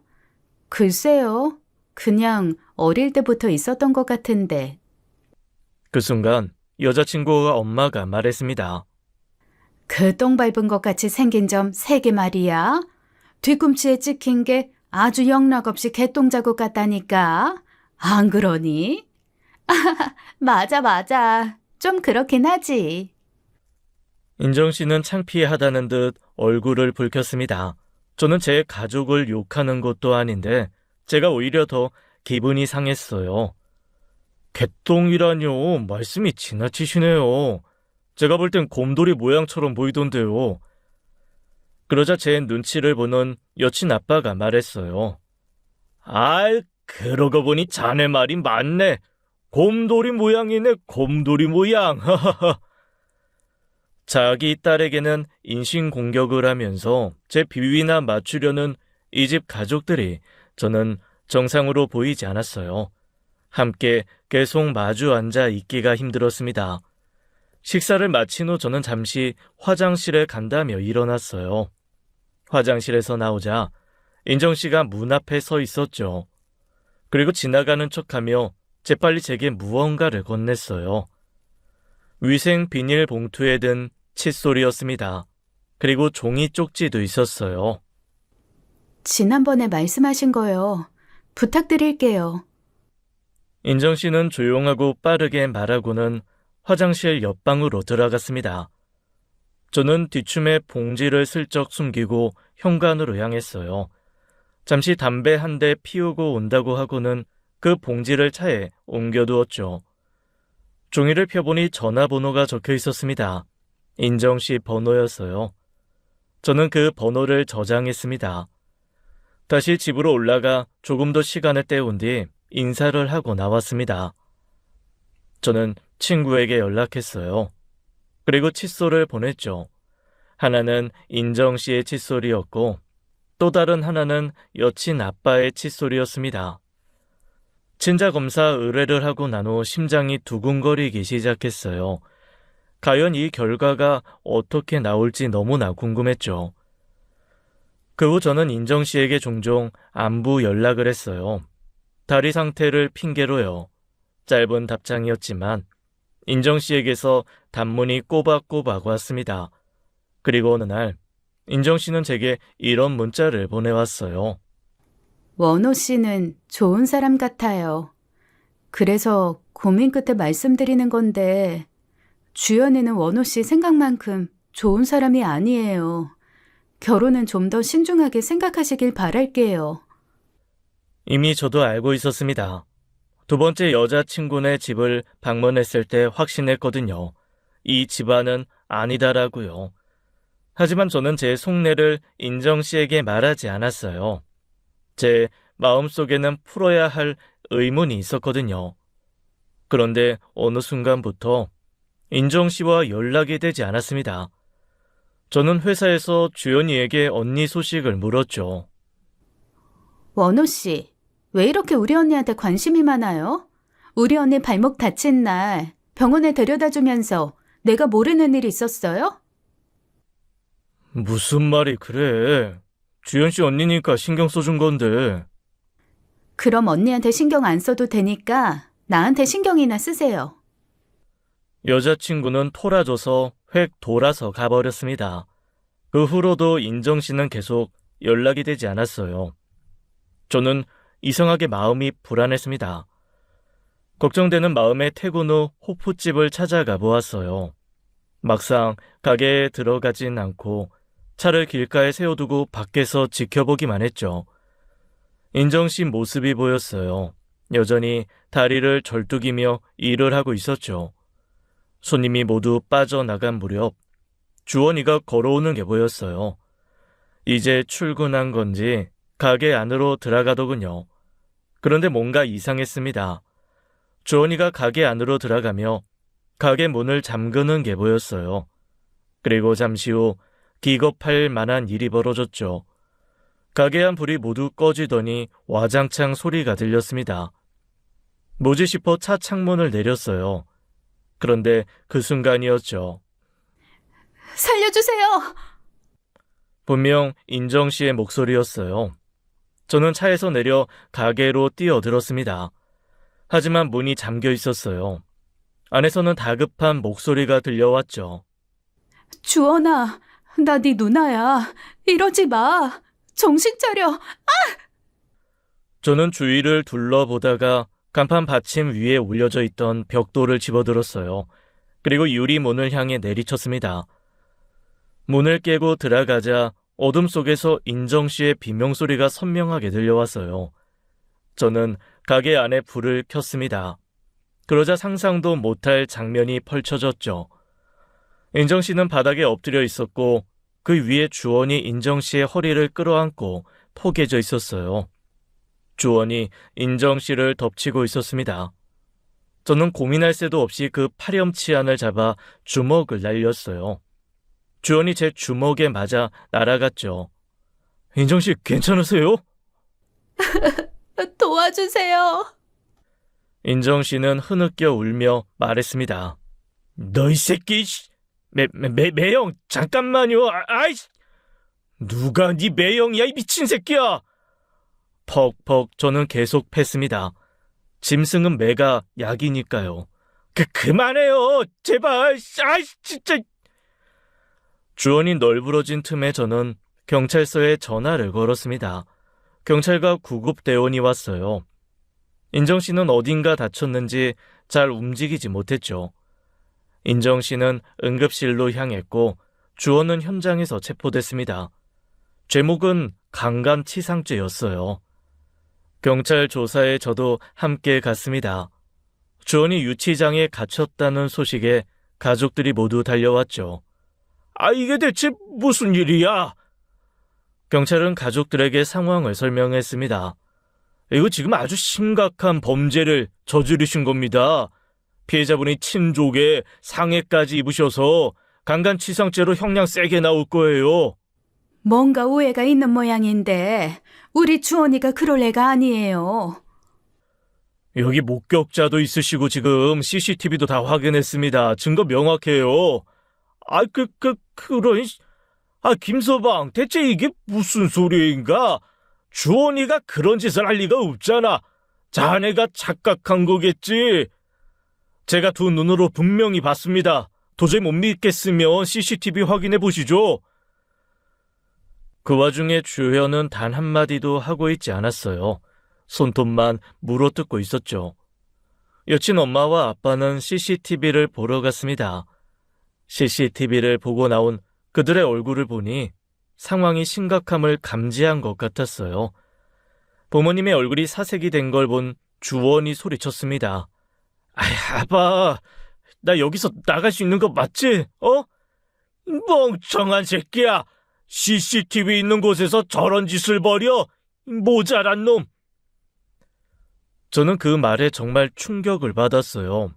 글쎄요. 그냥 어릴 때부터 있었던 것 같은데. 그 순간 여자친구와 엄마가 말했습니다. 그 똥 밟은 것 같이 생긴 점 3개 말이야. 뒤꿈치에 찍힌 게 아주 영락없이 개똥 자국 같다니까. 안 그러니? 맞아. 좀 그렇긴 하지. 인정 씨는 창피하다는 듯 얼굴을 붉혔습니다. 저는 제 가족을 욕하는 것도 아닌데 제가 오히려 더 기분이 상했어요. 개똥이라뇨. 말씀이 지나치시네요. 제가 볼 땐 곰돌이 모양처럼 보이던데요. 그러자 제 눈치를 보는 여친 아빠가 말했어요. 아이, 그러고 보니 자네 말이 맞네. 곰돌이 모양이네, 곰돌이 모양. 자기 딸에게는 인신공격을 하면서 제 비위나 맞추려는 이 집 가족들이 저는 정상으로 보이지 않았어요. 함께 계속 마주 앉아 있기가 힘들었습니다. 식사를 마친 후 저는 잠시 화장실에 간다며 일어났어요. 화장실에서 나오자 인정 씨가 문 앞에 서 있었죠. 그리고 지나가는 척하며 재빨리 제게 무언가를 건넸어요. 위생 비닐 봉투에 든 칫솔이었습니다. 그리고 종이 쪽지도 있었어요. 지난번에 말씀하신 거요. 부탁드릴게요. 인정 씨는 조용하고 빠르게 말하고는 화장실 옆방으로 들어갔습니다. 저는 뒷춤에 봉지를 슬쩍 숨기고 현관으로 향했어요. 잠시 담배 한 대 피우고 온다고 하고는 그 봉지를 차에 옮겨두었죠. 종이를 펴보니 전화번호가 적혀 있었습니다. 인정 씨 번호였어요. 저는 그 번호를 저장했습니다. 다시 집으로 올라가 조금 더 시간을 때운 뒤 인사를 하고 나왔습니다. 저는 친구에게 연락했어요. 그리고 칫솔을 보냈죠. 하나는 인정 씨의 칫솔이었고 또 다른 하나는 여친 아빠의 칫솔이었습니다. 친자 검사 의뢰를 하고 난 후 심장이 두근거리기 시작했어요. 과연 이 결과가 어떻게 나올지 너무나 궁금했죠. 그 후 저는 인정 씨에게 종종 안부 연락을 했어요. 다리 상태를 핑계로요. 짧은 답장이었지만 인정 씨에게서 단문이 꼬박꼬박 왔습니다. 그리고 어느 날 인정 씨는 제게 이런 문자를 보내왔어요. 원호 씨는 좋은 사람 같아요. 그래서 고민 끝에 말씀드리는 건데 주연이는 원호 씨 생각만큼 좋은 사람이 아니에요. 결혼은 좀 더 신중하게 생각하시길 바랄게요. 이미 저도 알고 있었습니다. 두 번째 여자친구네 집을 방문했을 때 확신했거든요. 이 집안은 아니다라고요. 하지만 저는 제 속내를 인정 씨에게 말하지 않았어요. 제 마음속에는 풀어야 할 의문이 있었거든요. 그런데 어느 순간부터 인정 씨와 연락이 되지 않았습니다. 저는 회사에서 주연이에게 언니 소식을 물었죠. 원호 씨, 왜 이렇게 우리 언니한테 관심이 많아요? 우리 언니 발목 다친 날 병원에 데려다 주면서 내가 모르는 일 있었어요? 무슨 말이 그래? 주연 씨 언니니까 신경 써준 건데. 그럼 언니한테 신경 안 써도 되니까 나한테 신경이나 쓰세요. 여자친구는 토라져서 획 돌아서 가버렸습니다. 그 후로도 인정 씨는 계속 연락이 되지 않았어요. 저는 이상하게 마음이 불안했습니다. 걱정되는 마음에 퇴근 후 호프집을 찾아가 보았어요. 막상 가게에 들어가진 않고 차를 길가에 세워두고 밖에서 지켜보기만 했죠. 인정 씨 모습이 보였어요. 여전히 다리를 절뚝이며 일을 하고 있었죠. 손님이 모두 빠져나간 무렵 주원이가 걸어오는 게 보였어요. 이제 출근한 건지 가게 안으로 들어가더군요. 그런데 뭔가 이상했습니다. 주원이가 가게 안으로 들어가며 가게 문을 잠그는 게 보였어요. 그리고 잠시 후 기겁할 만한 일이 벌어졌죠. 가게 안 불이 모두 꺼지더니 와장창 소리가 들렸습니다. 뭐지 싶어 차 창문을 내렸어요. 그런데 그 순간이었죠. 살려주세요! 분명 인정 씨의 목소리였어요. 저는 차에서 내려 가게로 뛰어들었습니다. 하지만 문이 잠겨 있었어요. 안에서는 다급한 목소리가 들려왔죠. 주원아, 나 네 누나야. 이러지 마. 정신 차려. 저는 주위를 둘러보다가 간판 받침 위에 올려져 있던 벽돌을 집어들었어요. 그리고 유리문을 향해 내리쳤습니다. 문을 깨고 들어가자 어둠 속에서 인정 씨의 비명소리가 선명하게 들려왔어요. 저는 가게 안에 불을 켰습니다. 그러자 상상도 못할 장면이 펼쳐졌죠. 인정 씨는 바닥에 엎드려 있었고 그 위에 주원이 인정 씨의 허리를 끌어안고 포개져 있었어요. 주원이 인정 씨를 덮치고 있었습니다. 저는 고민할 새도 없이 그 파렴치한을 잡아 주먹을 날렸어요. 주원이 제 주먹에 맞아 날아갔죠. 인정 씨 괜찮으세요? 도와주세요. 인정 씨는 흐느껴 울며 말했습니다. 너 이 새끼, 매형, 잠깐만요. 아이씨! 누가 네 매형이야, 이 미친 새끼야! 퍽퍽 저는 계속 팼습니다. 짐승은 매가 약이니까요. 그만해요! 제발! 아이씨, 진짜! 주원이 널브러진 틈에 저는 경찰서에 전화를 걸었습니다. 경찰과 구급대원이 왔어요. 인정 씨는 어딘가 다쳤는지 잘 움직이지 못했죠. 인정 씨는 응급실로 향했고 주원은 현장에서 체포됐습니다. 죄목은 강간치상죄였어요. 경찰 조사에 저도 함께 갔습니다. 주원이 유치장에 갇혔다는 소식에 가족들이 모두 달려왔죠. 이게 대체 무슨 일이야? 경찰은 가족들에게 상황을 설명했습니다. 이거 지금 아주 심각한 범죄를 저지르신 겁니다. 피해자분이 친족에 상해까지 입으셔서 강간치상죄로 형량 세게 나올 거예요. 뭔가 오해가 있는 모양인데 우리 주원이가 그럴 애가 아니에요. 여기 목격자도 있으시고 지금 CCTV도 다 확인했습니다. 증거 명확해요. 김서방, 대체 이게 무슨 소리인가? 주원이가 그런 짓을 할 리가 없잖아. 자네가 착각한 거겠지. 제가 두 눈으로 분명히 봤습니다. 도저히 못 믿겠으면 CCTV 확인해 보시죠. 그 와중에 주현은 단 한마디도 하고 있지 않았어요. 손톱만 물어뜯고 있었죠. 여친 엄마와 아빠는 CCTV를 보러 갔습니다. CCTV를 보고 나온 그들의 얼굴을 보니 상황이 심각함을 감지한 것 같았어요. 부모님의 얼굴이 사색이 된 걸 본 주원이 멍청한 새끼야. CCTV 있는 곳에서 저런 짓을 벌여? 모자란 놈. 저는 그 말에 정말 충격을 받았어요.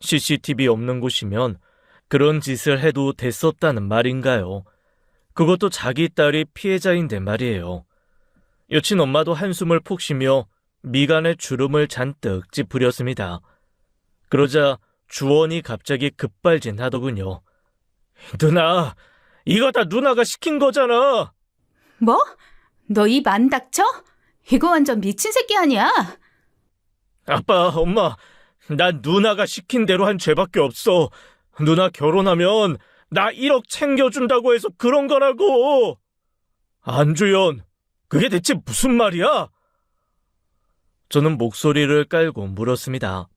CCTV 없는 곳이면 그런 짓을 해도 됐었다는 말인가요? 그것도 자기 딸이 피해자인데 말이에요. 여친 엄마도 한숨을 푹 쉬며 미간에 주름을 잔뜩 찌푸렸습니다. 그러자 주원이 갑자기 급발진하더군요. 누나, 이거 다 누나가 시킨 거잖아. 뭐? 너 입 안 닥쳐? 이거 완전 미친 새끼 아니야? 아빠, 엄마, 난 누나가 시킨 대로 한 죄밖에 없어. 누나 결혼하면 나 1억 챙겨준다고 해서 그런 거라고. 안주연, 그게 대체 무슨 말이야? 저는 목소리를 깔고 물었습니다.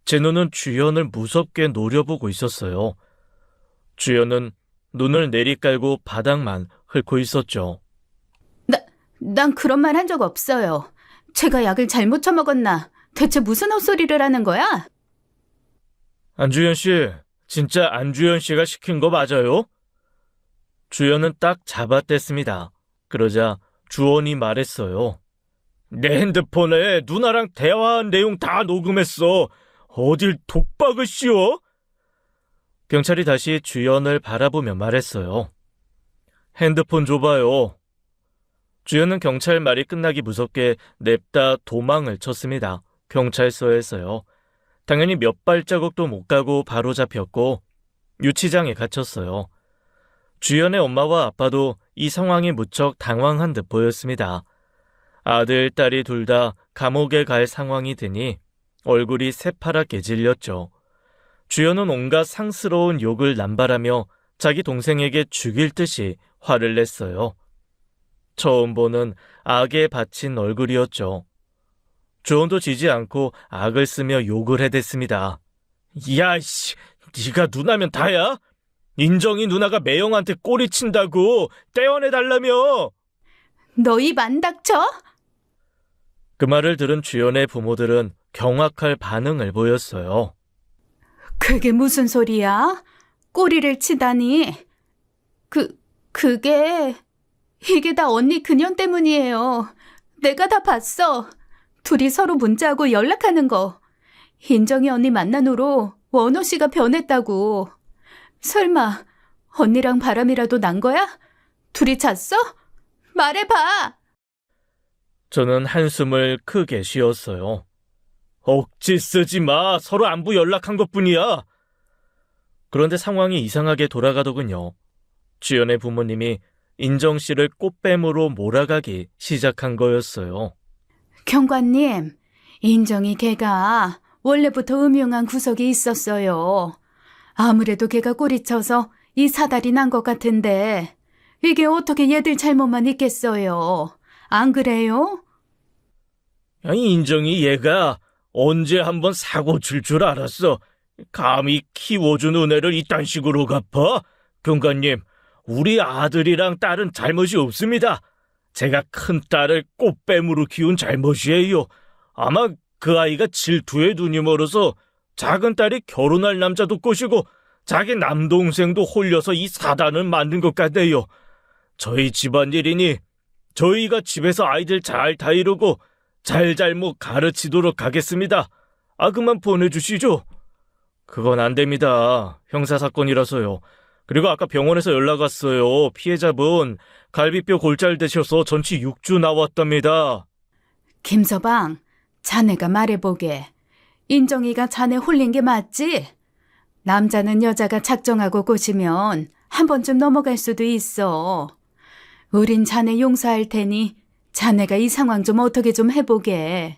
제 눈은 주연을 무섭게 노려보고 있었어요. 주연은 눈을 내리깔고 바닥만 훑고 있었죠. 난 그런 말 한 적 없어요. 제가 약을 잘못 처먹었나? 대체 무슨 헛소리를 하는 거야? 안주연 씨, 진짜 안주연 씨가 시킨 거 맞아요? 주연은 딱 잡아댔습니다. 그러자 주원이 말했어요. 내 핸드폰에 누나랑 대화한 내용 다 녹음했어. 어딜 독박을 씌워? 경찰이 다시 주연을 바라보며 말했어요. 핸드폰 줘봐요. 주연은 경찰 말이 끝나기 무섭게 냅다 도망을 쳤습니다. 경찰서에서요. 당연히 몇 발자국도 못 가고 바로 잡혔고 유치장에 갇혔어요. 주연의 엄마와 아빠도 이 상황이 무척 당황한 듯 보였습니다. 아들, 딸이 둘 다 감옥에 갈 상황이 되니 얼굴이 새파랗게 질렸죠. 주연은 온갖 상스러운 욕을 남발하며 자기 동생에게 죽일 듯이 화를 냈어요. 처음 보는 악에 바친 얼굴이었죠. 주원도 지지 않고 악을 쓰며 욕을 해댔습니다. 야이씨, 네가 누나면 다야? 인정이 누나가 매형한테 꼬리친다고 떼어내달라며. 너 입 안 닥쳐? 그 말을 들은 주연의 부모들은 경악할 반응을 보였어요. 그게 무슨 소리야? 꼬리를 치다니. 이게 다 언니 그년 때문이에요. 내가 다 봤어. 둘이 서로 문자하고 연락하는 거. 인정이 언니 만난 후로 원호 씨가 변했다고. 설마 언니랑 바람이라도 난 거야? 둘이 잤어? 말해봐. 저는 한숨을 크게 쉬었어요. 억지 쓰지 마. 서로 안부 연락한 것뿐이야. 그런데 상황이 이상하게 돌아가더군요. 주연의 부모님이 인정 씨를 꽃뱀으로 몰아가기 시작한 거였어요. 경관님, 인정이 걔가 원래부터 음흉한 구석이 있었어요. 아무래도 걔가 꼬리쳐서 이 사달이 난 것 같은데 이게 어떻게 얘들 잘못만 있겠어요. 안 그래요? 아니, 인정이 얘가 언제 한번 사고 칠 줄 알았어. 감히 키워준 은혜를 이딴 식으로 갚아? 경관님, 우리 아들이랑 딸은 잘못이 없습니다. 제가 큰 딸을 꽃뱀으로 키운 잘못이에요. 아마 그 아이가 질투에 눈이 멀어서 작은 딸이 결혼할 남자도 꼬시고 자기 남동생도 홀려서 이 사단을 만든 것 같네요. 저희 집안일이니 저희가 집에서 아이들 잘 다이루고 잘잘못 가르치도록 하겠습니다. 그만 보내주시죠. 그건 안 됩니다. 형사사건이라서요. 그리고 아까 병원에서 연락 왔어요. 피해자분 갈비뼈 골절되셔서 전치 6주 나왔답니다. 김서방, 자네가 말해보게. 인정이가 자네 홀린 게 맞지? 남자는 여자가 작정하고 꼬시면 한 번쯤 넘어갈 수도 있어. 우린 자네 용서할 테니 자네가 이 상황 좀 어떻게 좀 해보게.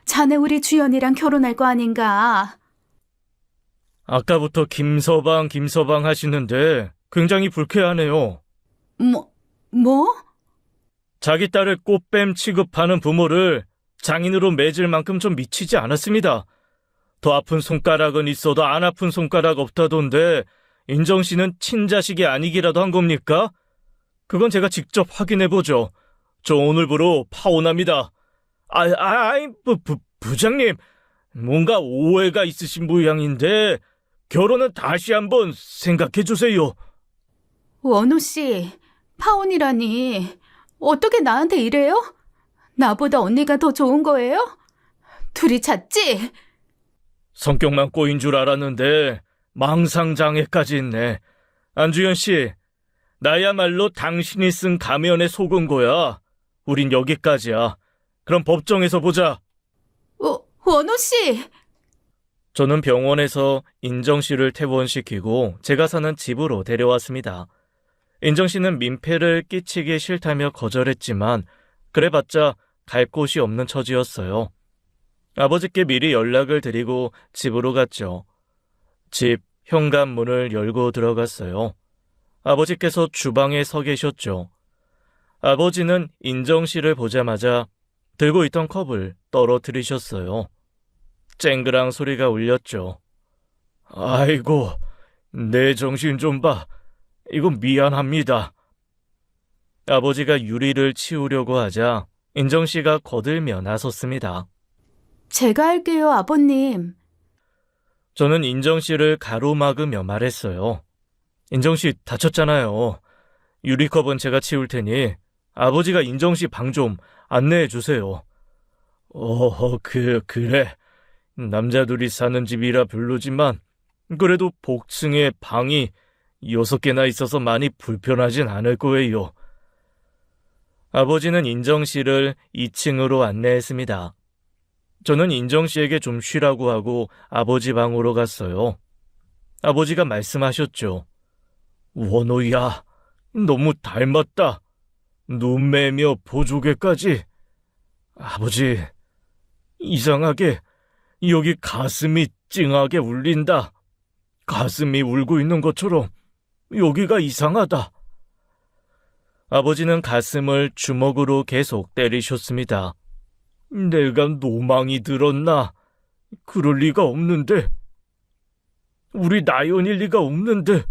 자네 우리 주연이랑 결혼할 거 아닌가? 아까부터 김서방 하시는데 굉장히 불쾌하네요. 뭐? 자기 딸을 꽃뱀 취급하는 부모를 장인으로 맺을 만큼 좀 미치지 않았습니다. 더 아픈 손가락은 있어도 안 아픈 손가락 없다던데 인정 씨는 친자식이 아니기라도 한 겁니까? 그건 제가 직접 확인해보죠. 저 오늘부로 파혼합니다. 부장님, 뭔가 오해가 있으신 모양인데 결혼은 다시 한번 생각해주세요. 원호 씨, 파혼이라니. 어떻게 나한테 이래요? 나보다 언니가 더 좋은 거예요? 둘이 잤지? 성격만 꼬인 줄 알았는데 망상장애까지 있네. 안주현 씨, 나야말로 당신이 쓴 가면에 속은 거야. 우린 여기까지야. 그럼 법정에서 보자. 원호 씨! 저는 병원에서 인정 씨를 퇴원시키고 제가 사는 집으로 데려왔습니다. 인정 씨는 민폐를 끼치기 싫다며 거절했지만 그래봤자 갈 곳이 없는 처지였어요. 아버지께 미리 연락을 드리고 집으로 갔죠. 집 현관문을 열고 들어갔어요. 아버지께서 주방에 서 계셨죠. 아버지는 인정 씨를 보자마자 들고 있던 컵을 떨어뜨리셨어요. 쨍그랑 소리가 울렸죠. 아이고, 내 정신 좀 봐. 이거 미안합니다. 아버지가 유리를 치우려고 하자 인정 씨가 거들며 나섰습니다. 제가 할게요, 아버님. 저는 인정 씨를 가로막으며 말했어요. 인정 씨 다쳤잖아요. 유리컵은 제가 치울 테니 아버지가 인정 씨 방 좀 안내해 주세요. 그래. 남자 둘이 사는 집이라 별로지만 그래도 복층에 방이 6개나 있어서 많이 불편하진 않을 거예요. 아버지는 인정 씨를 2층으로 안내했습니다. 저는 인정 씨에게 좀 쉬라고 하고 아버지 방으로 갔어요. 아버지가 말씀하셨죠. 원호야, 너무 닮았다. 눈매며 보조개까지. 아버지, 이상하게 여기 가슴이 찡하게 울린다. 가슴이 울고 있는 것처럼 여기가 이상하다. 아버지는 가슴을 주먹으로 계속 때리셨습니다. 내가 노망이 들었나? 그럴 리가 없는데. 우리 나연일 리가 없는데.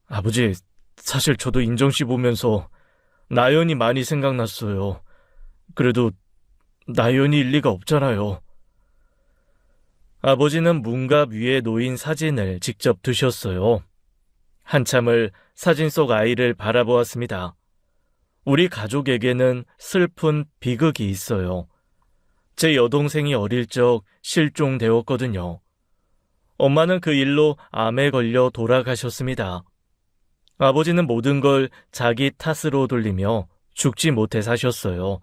아버지, 사실 저도 인정씨 보면서 나연이 많이 생각났어요. 그래도 나연이일 리가 없잖아요. 아버지는 문갑 위에 놓인 사진을 직접 드셨어요. 한참을 사진 속 아이를 바라보았습니다. 우리 가족에게는 슬픈 비극이 있어요. 제 여동생이 어릴 적 실종되었거든요. 엄마는 그 일로 암에 걸려 돌아가셨습니다. 아버지는 모든 걸 자기 탓으로 돌리며 죽지 못해 사셨어요.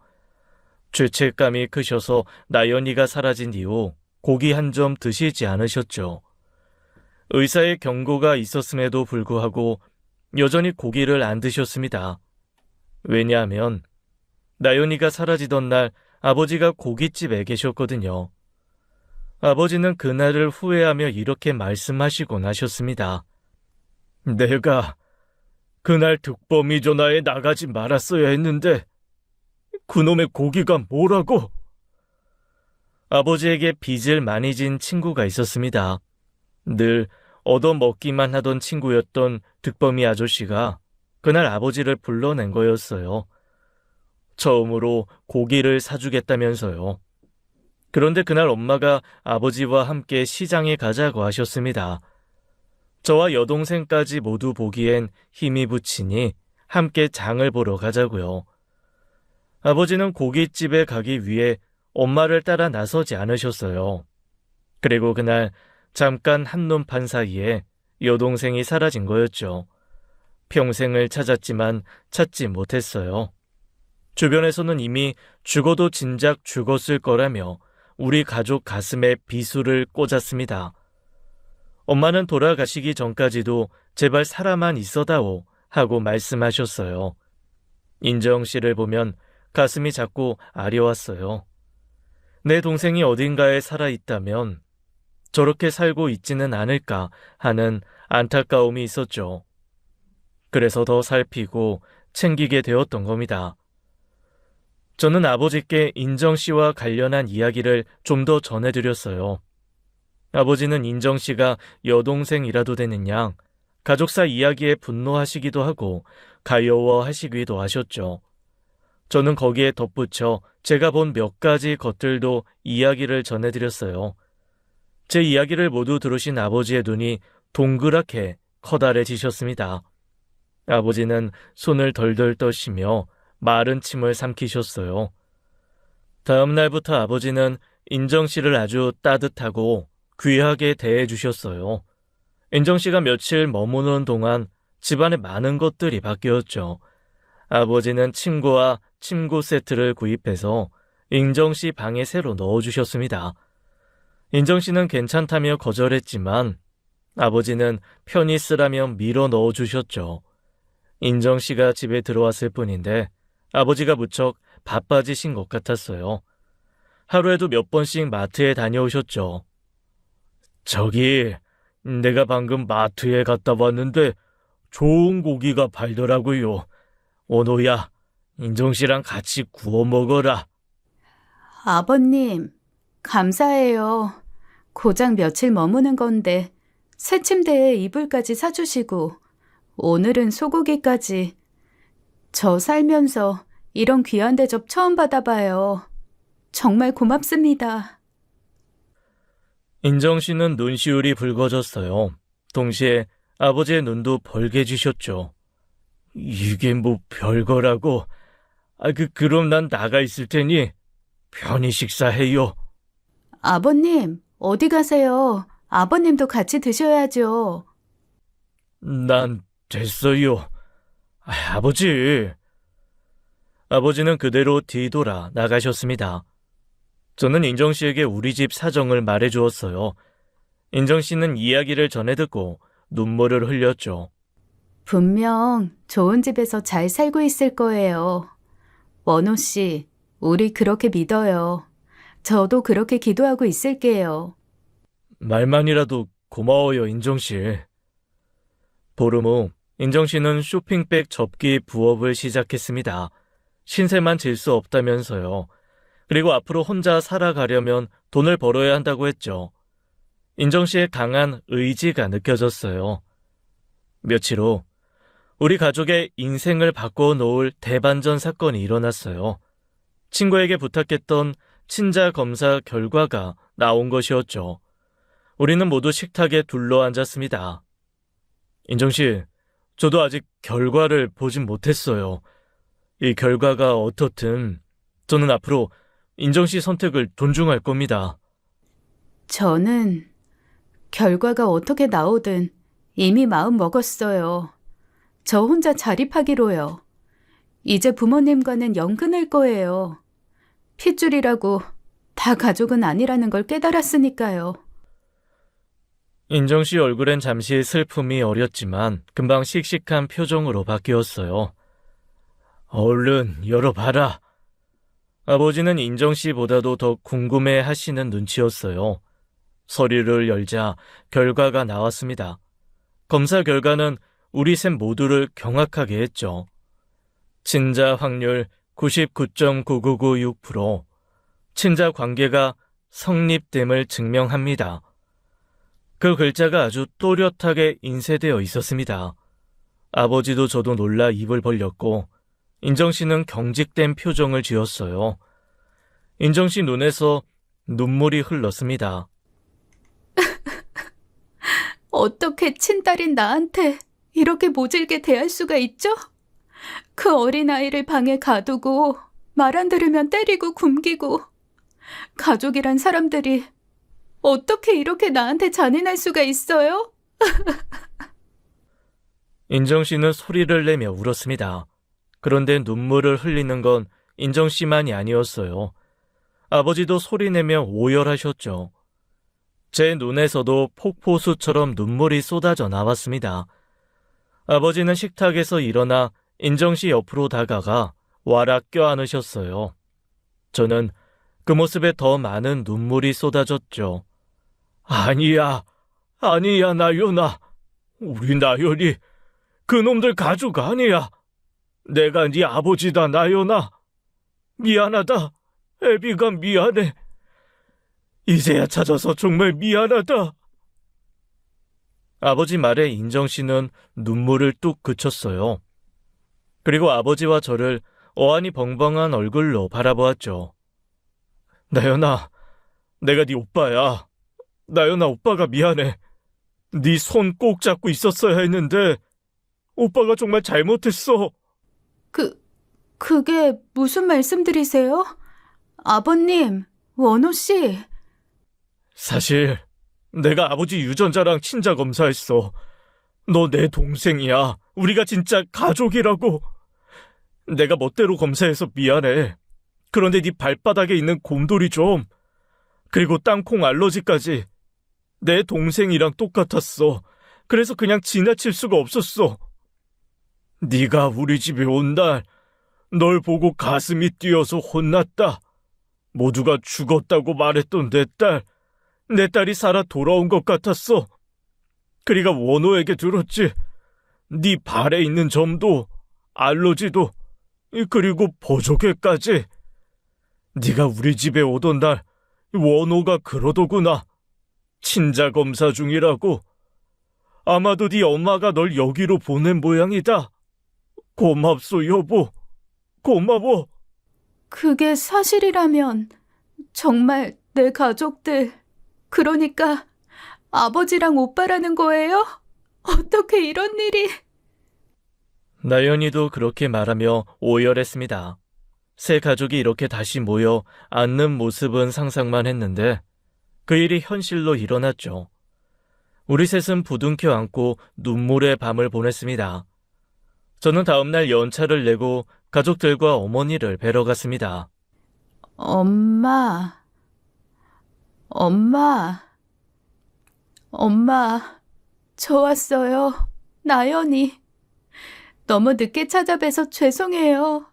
죄책감이 크셔서 나연이가 사라진 이후 고기 한 점 드시지 않으셨죠. 의사의 경고가 있었음에도 불구하고 여전히 고기를 안 드셨습니다. 왜냐하면 나연이가 사라지던 날 아버지가 고깃집에 계셨거든요. 아버지는 그날을 후회하며 이렇게 말씀하시곤 하셨습니다. 내가 그날 득범이 전화에 나가지 말았어야 했는데 그놈의 고기가 뭐라고? 아버지에게 빚을 많이 진 친구가 있었습니다. 늘 얻어먹기만 하던 친구였던 득범이 아저씨가 그날 아버지를 불러낸 거였어요. 처음으로 고기를 사주겠다면서요. 그런데 그날 엄마가 아버지와 함께 시장에 가자고 하셨습니다. 저와 여동생까지 모두 보기엔 힘이 붙이니 함께 장을 보러 가자고요. 아버지는 고깃집에 가기 위해 엄마를 따라 나서지 않으셨어요. 그리고 그날 잠깐 한눈판 사이에 여동생이 사라진 거였죠. 평생을 찾았지만 찾지 못했어요. 주변에서는 이미 죽어도 진작 죽었을 거라며 우리 가족 가슴에 비수를 꽂았습니다. 엄마는 돌아가시기 전까지도 제발 살아만 있어다오 하고 말씀하셨어요. 인정 씨를 보면 가슴이 자꾸 아려왔어요. 내 동생이 어딘가에 살아있다면 저렇게 살고 있지는 않을까 하는 안타까움이 있었죠. 그래서 더 살피고 챙기게 되었던 겁니다. 저는 아버지께 인정 씨와 관련한 이야기를 좀 더 전해드렸어요. 아버지는 인정 씨가 여동생이라도 되는 양 가족사 이야기에 분노하시기도 하고 가여워하시기도 하셨죠. 저는 거기에 덧붙여 제가 본 몇 가지 것들도 이야기를 전해드렸어요. 제 이야기를 모두 들으신 아버지의 눈이 동그랗게 커다래지셨습니다. 아버지는 손을 덜덜 떠시며 마른 침을 삼키셨어요. 다음 날부터 아버지는 인정 씨를 아주 따뜻하고 귀하게 대해주셨어요. 인정 씨가 며칠 머무는 동안 집안에 많은 것들이 바뀌었죠. 아버지는 침구와 침구 세트를 구입해서 인정 씨 방에 새로 넣어주셨습니다. 인정 씨는 괜찮다며 거절했지만 아버지는 편히 쓰라며 밀어 넣어주셨죠. 인정 씨가 집에 들어왔을 뿐인데 아버지가 무척 바빠지신 것 같았어요. 하루에도 몇 번씩 마트에 다녀오셨죠. 저기, 내가 방금 마트에 갔다 왔는데 좋은 고기가 팔더라고요. 원호야, 인정 씨랑 같이 구워 먹어라. 아버님, 감사해요. 고작 며칠 머무는 건데 새 침대에 이불까지 사주시고 오늘은 소고기까지. 저 살면서 이런 귀한 대접 처음 받아봐요. 정말 고맙습니다. 인정 씨는 눈시울이 붉어졌어요. 동시에 아버지의 눈도 벌개지셨죠. 이게 뭐 별거라고. 그럼 난 나가 있을 테니 편히 식사해요. 아버님, 어디 가세요? 아버님도 같이 드셔야죠. 난 됐어요. 아버지. 아버지는 그대로 뒤돌아 나가셨습니다. 저는 인정 씨에게 우리 집 사정을 말해주었어요. 인정 씨는 이야기를 전해 듣고 눈물을 흘렸죠. 분명 좋은 집에서 잘 살고 있을 거예요. 원호 씨, 우리 그렇게 믿어요. 저도 그렇게 기도하고 있을게요. 말만이라도 고마워요, 인정 씨. 보름 후 인정 씨는 쇼핑백 접기 부업을 시작했습니다. 신세만 질 수 없다면서요. 그리고 앞으로 혼자 살아가려면 돈을 벌어야 한다고 했죠. 인정 씨의 강한 의지가 느껴졌어요. 며칠 후 우리 가족의 인생을 바꿔놓을 대반전 사건이 일어났어요. 친구에게 부탁했던 친자 검사 결과가 나온 것이었죠. 우리는 모두 식탁에 둘러앉았습니다. 인정 씨, 저도 아직 결과를 보진 못했어요. 이 결과가 어떻든 저는 앞으로 인정 씨 선택을 존중할 겁니다. 저는 결과가 어떻게 나오든 이미 마음 먹었어요. 저 혼자 자립하기로요. 이제 부모님과는 영 끊을 거예요. 핏줄이라고 다 가족은 아니라는 걸 깨달았으니까요. 인정 씨 얼굴엔 잠시 슬픔이 어렸지만 금방 씩씩한 표정으로 바뀌었어요. 얼른 열어봐라. 아버지는 인정 씨보다도 더 궁금해 하시는 눈치였어요. 서류를 열자 결과가 나왔습니다. 검사 결과는 우리 셋 모두를 경악하게 했죠. 친자 확률 99.9996%, 친자 관계가 성립됨을 증명합니다. 그 글자가 아주 또렷하게 인쇄되어 있었습니다. 아버지도 저도 놀라 입을 벌렸고 인정 씨는 경직된 표정을 지었어요. 인정 씨 눈에서 눈물이 흘렀습니다. 어떻게 친딸인 나한테 이렇게 모질게 대할 수가 있죠? 그 어린아이를 방에 가두고 말 안 들으면 때리고 굶기고 가족이란 사람들이 어떻게 이렇게 나한테 잔인할 수가 있어요? 인정 씨는 소리를 내며 울었습니다. 그런데 눈물을 흘리는 건 인정 씨만이 아니었어요. 아버지도 소리내며 오열하셨죠. 제 눈에서도 폭포수처럼 눈물이 쏟아져 나왔습니다. 아버지는 식탁에서 일어나 인정 씨 옆으로 다가가 와락 껴안으셨어요. 저는 그 모습에 더 많은 눈물이 쏟아졌죠. 아니야, 나연아. 우리 나연이 그놈들 가족 아니야. 내가 네 아버지다, 나연아. 미안하다. 애비가 미안해. 이제야 찾아서 정말 미안하다. 아버지 말에 인정 씨는 눈물을 뚝 그쳤어요. 그리고 아버지와 저를 어안이 벙벙한 얼굴로 바라보았죠. 나연아, 내가 네 오빠야. 나연아, 오빠가 미안해. 네 손 꼭 잡고 있었어야 했는데 오빠가 정말 잘못했어. 그게 무슨 말씀들이세요? 아버님, 원호 씨. 사실 내가 아버지 유전자랑 친자 검사했어. 너 내 동생이야. 우리가 진짜 가족이라고. 내가 멋대로 검사해서 미안해. 그런데 네 발바닥에 있는 곰돌이 좀, 그리고 땅콩 알러지까지 내 동생이랑 똑같았어. 그래서 그냥 지나칠 수가 없었어. 네가 우리 집에 온 날 널 보고 가슴이 뛰어서 혼났다. 모두가 죽었다고 말했던 내 딸이 살아 돌아온 것 같았어. 그리가 원호에게 들었지. 네 발에 있는 점도 알러지도 그리고 보조개까지. 네가 우리 집에 오던 날 원호가 그러더구나. 친자 검사 중이라고. 아마도 네 엄마가 널 여기로 보낸 모양이다. 고맙소 여보. 고마워. 그게 사실이라면 정말 내 가족들, 그러니까 아버지랑 오빠라는 거예요? 어떻게 이런 일이... 나연이도 그렇게 말하며 오열했습니다. 세 가족이 이렇게 다시 모여 앉는 모습은 상상만 했는데 그 일이 현실로 일어났죠. 우리 셋은 부둥켜 안고 눈물의 밤을 보냈습니다. 저는 다음날 연차를 내고 가족들과 어머니를 뵈러 갔습니다. 엄마, 저 왔어요. 나연이. 너무 늦게 찾아뵈서 죄송해요.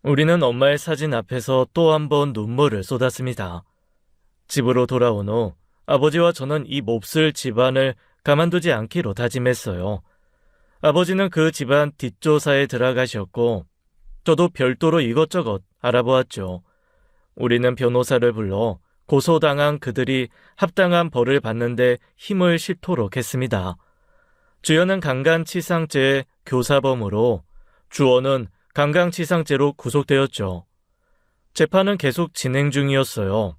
우리는 엄마의 사진 앞에서 또 한 번 눈물을 쏟았습니다. 집으로 돌아온 후 아버지와 저는 이 몹쓸 집안을 가만두지 않기로 다짐했어요. 아버지는 그 집안 뒷조사에 들어가셨고 저도 별도로 이것저것 알아보았죠. 우리는 변호사를 불러 고소당한 그들이 합당한 벌을 받는데 힘을 싣도록 했습니다. 주연은 강간치상죄의 교사범으로, 주원은 강간치상죄로 구속되었죠. 재판은 계속 진행 중이었어요.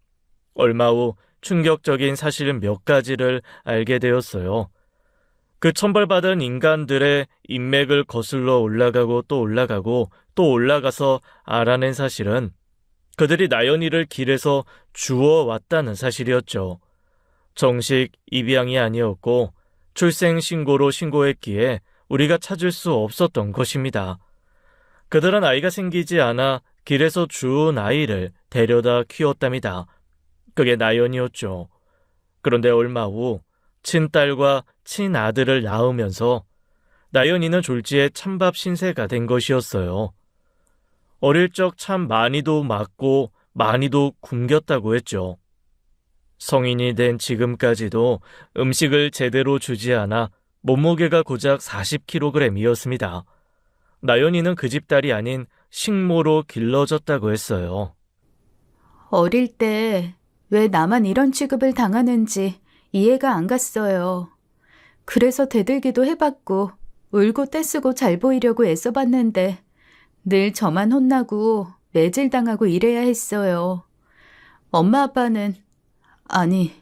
얼마 후 충격적인 사실 몇 가지를 알게 되었어요. 그 천벌받은 인간들의 인맥을 거슬러 올라가고 또 올라가고 또 올라가서 알아낸 사실은 그들이 나연이를 길에서 주워왔다는 사실이었죠. 정식 입양이 아니었고 출생신고로 신고했기에 우리가 찾을 수 없었던 것입니다. 그들은 아이가 생기지 않아 길에서 주운 아이를 데려다 키웠답니다. 그게 나연이었죠. 그런데 얼마 후 친딸과 친아들을 낳으면서 나연이는 졸지에 찬밥 신세가 된 것이었어요. 어릴 적 참 많이도 맞고 많이도 굶겼다고 했죠. 성인이 된 지금까지도 음식을 제대로 주지 않아 몸무게가 고작 40kg이었습니다. 나연이는 그 집 딸이 아닌 식모로 길러졌다고 했어요. 어릴 때 왜 나만 이런 취급을 당하는지 이해가 안 갔어요. 그래서 대들기도 해봤고 울고 떼쓰고 잘 보이려고 애써봤는데 늘 저만 혼나고 매질당하고 이래야 했어요. 엄마 아빠는, 아니,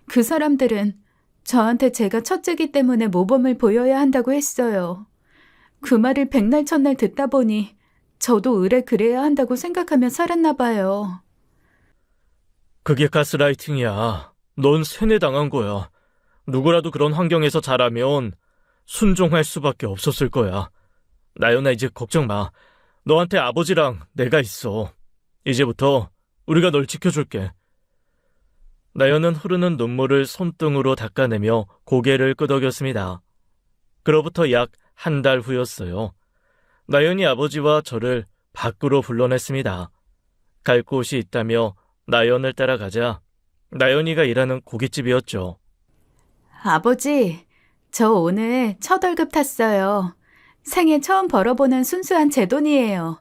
그 사람들은 저한테 제가 첫째기 때문에 모범을 보여야 한다고 했어요. 그 말을 백날 첫날 듣다 보니 저도 의뢰 그래야 한다고 생각하며 살았나 봐요. 그게 가스라이팅이야. 넌 세뇌당한 거야. 누구라도 그런 환경에서 자라면 순종할 수밖에 없었을 거야. 나연아, 이제 걱정 마. 너한테 아버지랑 내가 있어. 이제부터 우리가 널 지켜줄게. 나연은 흐르는 눈물을 손등으로 닦아내며 고개를 끄덕였습니다. 그로부터 약 한 달 후였어요. 나연이 아버지와 저를 밖으로 불러냈습니다. 갈 곳이 있다며 나연을 따라가자 나연이가 일하는 고깃집이었죠. 아버지, 저 오늘 첫 월급 탔어요. 생애 처음 벌어보는 순수한 제 돈이에요.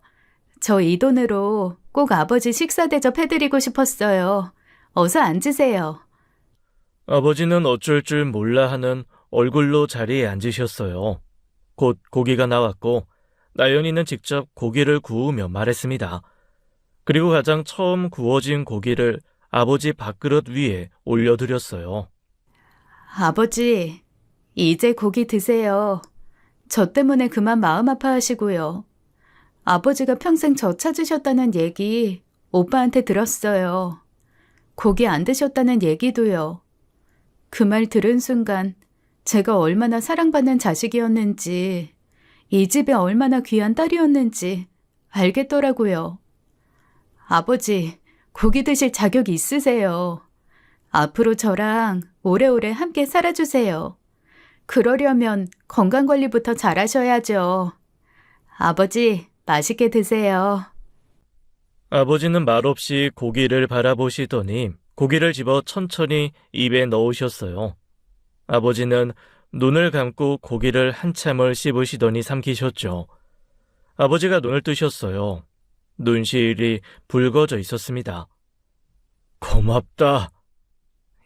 저 이 돈으로 꼭 아버지 식사 대접해드리고 싶었어요. 어서 앉으세요. 아버지는 어쩔 줄 몰라 하는 얼굴로 자리에 앉으셨어요. 곧 고기가 나왔고 나연이는 직접 고기를 구우며 말했습니다. 그리고 가장 처음 구워진 고기를 아버지 밥그릇 위에 올려드렸어요. 아버지, 이제 고기 드세요. 저 때문에 그만 마음 아파하시고요. 아버지가 평생 저 찾으셨다는 얘기 오빠한테 들었어요. 고기 안 드셨다는 얘기도요. 그 말 들은 순간 제가 얼마나 사랑받는 자식이었는지, 이 집에 얼마나 귀한 딸이었는지 알겠더라고요. 아버지, 고기 드실 자격 있으세요. 앞으로 저랑 오래오래 함께 살아주세요. 그러려면 건강관리부터 잘하셔야죠. 아버지, 맛있게 드세요. 아버지는 말없이 고기를 바라보시더니 고기를 집어 천천히 입에 넣으셨어요. 아버지는 눈을 감고 고기를 한참을 씹으시더니 삼키셨죠. 아버지가 눈을 뜨셨어요. 눈시울이 붉어져 있었습니다. 고맙다.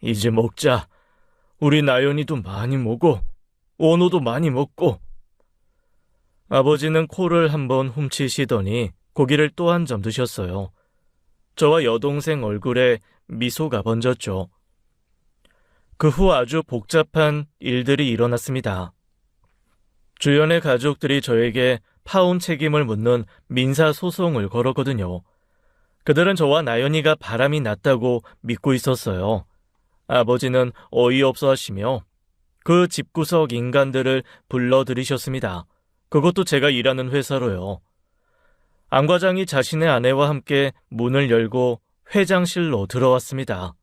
이제 먹자. 우리 나연이도 많이 먹고 원호도 많이 먹고. 아버지는 코를 한번 훔치시더니 고기를 또 한 점 드셨어요. 저와 여동생 얼굴에 미소가 번졌죠. 그 후 아주 복잡한 일들이 일어났습니다. 주연의 가족들이 저에게 파혼 책임을 묻는 민사소송을 걸었거든요. 그들은 저와 나연이가 바람이 났다고 믿고 있었어요. 아버지는 어이없어 하시며 그 집구석 인간들을 불러들이셨습니다. 그것도 제가 일하는 회사로요. 안 과장이 자신의 아내와 함께 문을 열고 회장실로 들어왔습니다.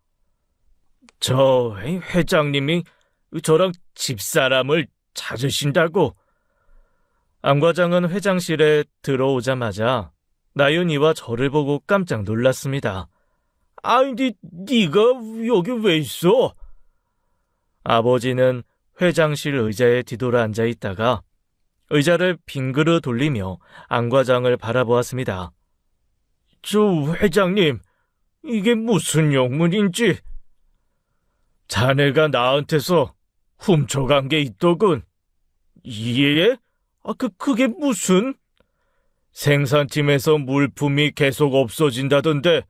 저 회장님이 저랑 집사람을 찾으신다고. 안 과장은 회장실에 들어오자마자 나윤이와 저를 보고 깜짝 놀랐습니다. 아니, 네가 여기 왜 있어? 아버지는 회장실 의자에 뒤돌아 앉아 있다가 의자를 빙그르 돌리며 안 과장을 바라보았습니다. 저 회장님, 이게 무슨 영문인지. 자네가 나한테서 훔쳐간 게 있더군. 예? 그게 무슨? 생산팀에서 물품이 계속 없어진다던데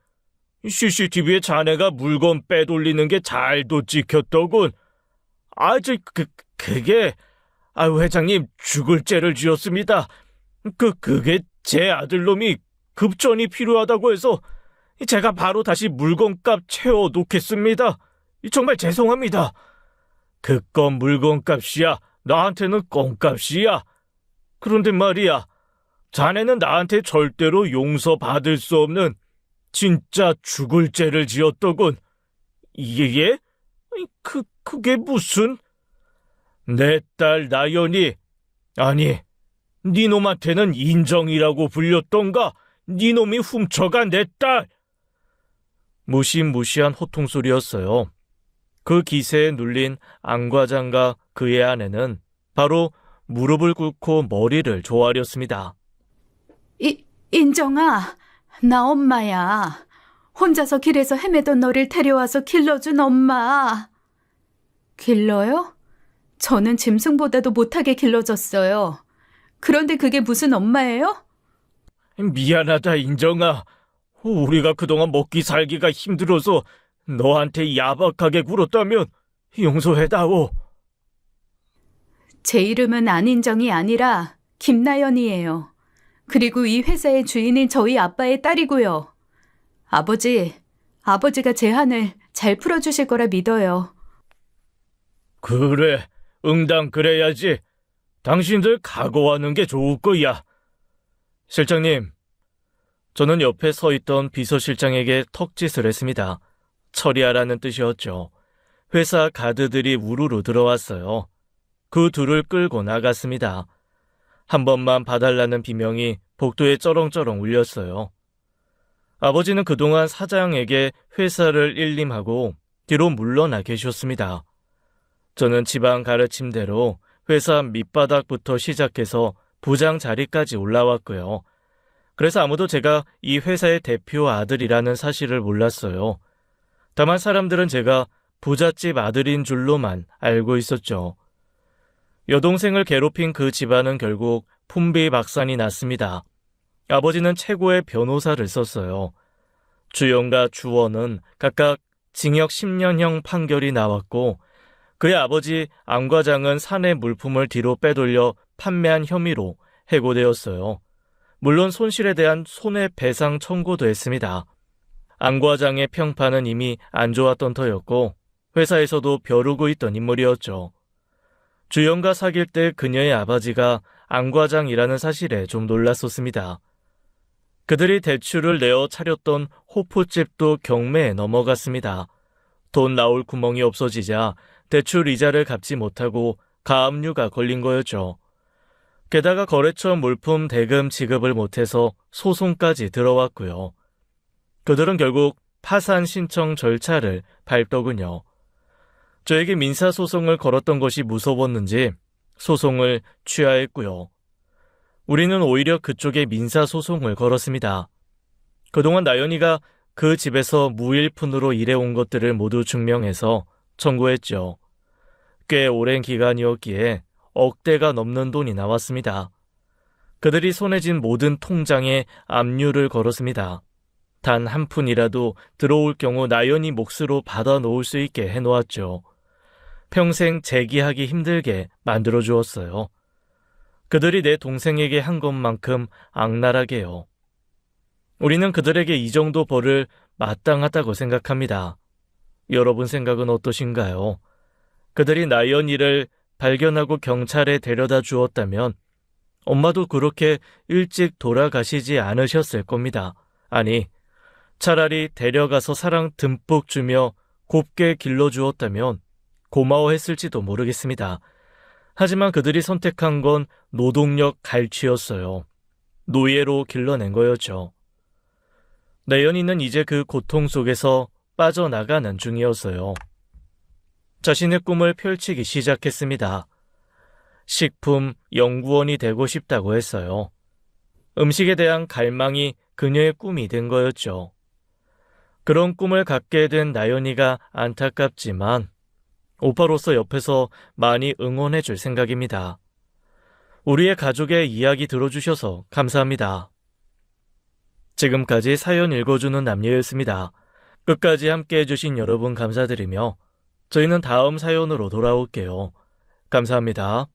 CCTV에 자네가 물건 빼돌리는 게 잘도 찍혔더군. 그게 회장님 죽을 죄를 지었습니다. 그게 제 아들놈이 급전이 필요하다고 해서 제가 바로 다시 물건값 채워 놓겠습니다. 정말 죄송합니다. 그건 물건값이야. 나한테는 껌값이야. 그런데 말이야, 자네는 나한테 절대로 용서받을 수 없는 진짜 죽을 죄를 지었더군. 예? 그게 무슨? 내 딸 나연이, 아니, 니놈한테는 인정이라고 불렸던가? 니놈이 훔쳐간 내 딸! 무시무시한 호통소리였어요. 그 기세에 눌린 안 과장과 그의 아내는 바로 무릎을 꿇고 머리를 조아렸습니다. 인정아, 나 엄마야. 혼자서 길에서 헤매던 너를 데려와서 길러준 엄마. 길러요? 저는 짐승보다도 못하게 길러졌어요. 그런데 그게 무슨 엄마예요? 미안하다, 인정아. 우리가 그동안 먹기 살기가 힘들어서 너한테 야박하게 굴었다면 용서해다오. 제 이름은 안인정이 아니라 김나연이에요. 그리고 이 회사의 주인인 저희 아빠의 딸이고요. 아버지가 제 한을 잘 풀어주실 거라 믿어요. 그래, 응당 그래야지. 당신들 각오하는 게 좋을 거야. 실장님, 저는 옆에 서 있던 비서실장에게 턱짓을 했습니다. 처리하라는 뜻이었죠. 회사 가드들이 우르르 들어왔어요. 그 둘을 끌고 나갔습니다. 한 번만 봐달라는 비명이 복도에 쩌렁쩌렁 울렸어요. 아버지는 그동안 사장에게 회사를 일림하고 뒤로 물러나 계셨습니다. 저는 지방 가르침대로 회사 밑바닥부터 시작해서 부장 자리까지 올라왔고요. 그래서 아무도 제가 이 회사의 대표 아들이라는 사실을 몰랐어요. 다만 사람들은 제가 부잣집 아들인 줄로만 알고 있었죠. 여동생을 괴롭힌 그 집안은 결국 풍비박산이 났습니다. 아버지는 최고의 변호사를 썼어요. 주영과 주원은 각각 징역 10년형 판결이 나왔고 그의 아버지 안 과장은 사내 물품을 뒤로 빼돌려 판매한 혐의로 해고되었어요. 물론 손실에 대한 손해배상 청구도 했습니다. 안 과장의 평판은 이미 안 좋았던 터였고 회사에서도 벼르고 있던 인물이었죠. 주연과 사귈 때 그녀의 아버지가 안 과장이라는 사실에 좀 놀랐었습니다. 그들이 대출을 내어 차렸던 호프집도 경매에 넘어갔습니다. 돈 나올 구멍이 없어지자 대출 이자를 갚지 못하고 가압류가 걸린 거였죠. 게다가 거래처 물품 대금 지급을 못해서 소송까지 들어왔고요. 그들은 결국 파산 신청 절차를 밟더군요. 저에게 민사소송을 걸었던 것이 무서웠는지 소송을 취하했고요. 우리는 오히려 그쪽에 민사소송을 걸었습니다. 그동안 나연이가 그 집에서 무일푼으로 일해온 것들을 모두 증명해서 청구했죠. 꽤 오랜 기간이었기에 억대가 넘는 돈이 나왔습니다. 그들이 손에 쥔 모든 통장에 압류를 걸었습니다. 단 한 푼이라도 들어올 경우 나연이 몫으로 받아 놓을 수 있게 해놓았죠. 평생 재기하기 힘들게 만들어 주었어요. 그들이 내 동생에게 한 것만큼 악랄하게요. 우리는 그들에게 이 정도 벌을 마땅하다고 생각합니다. 여러분 생각은 어떠신가요? 그들이 나연이를 발견하고 경찰에 데려다 주었다면 엄마도 그렇게 일찍 돌아가시지 않으셨을 겁니다. 아니, 차라리 데려가서 사랑 듬뿍 주며 곱게 길러주었다면 고마워했을지도 모르겠습니다. 하지만 그들이 선택한 건 노동력 갈취였어요. 노예로 길러낸 거였죠. 나연이는 이제 그 고통 속에서 빠져나가는 중이었어요. 자신의 꿈을 펼치기 시작했습니다. 식품 연구원이 되고 싶다고 했어요. 음식에 대한 갈망이 그녀의 꿈이 된 거였죠. 그런 꿈을 갖게 된 나연이가 안타깝지만 오빠로서 옆에서 많이 응원해 줄 생각입니다. 우리의 가족의 이야기 들어주셔서 감사합니다. 지금까지 사연 읽어주는 남녀였습니다. 끝까지 함께 해주신 여러분 감사드리며 저희는 다음 사연으로 돌아올게요. 감사합니다.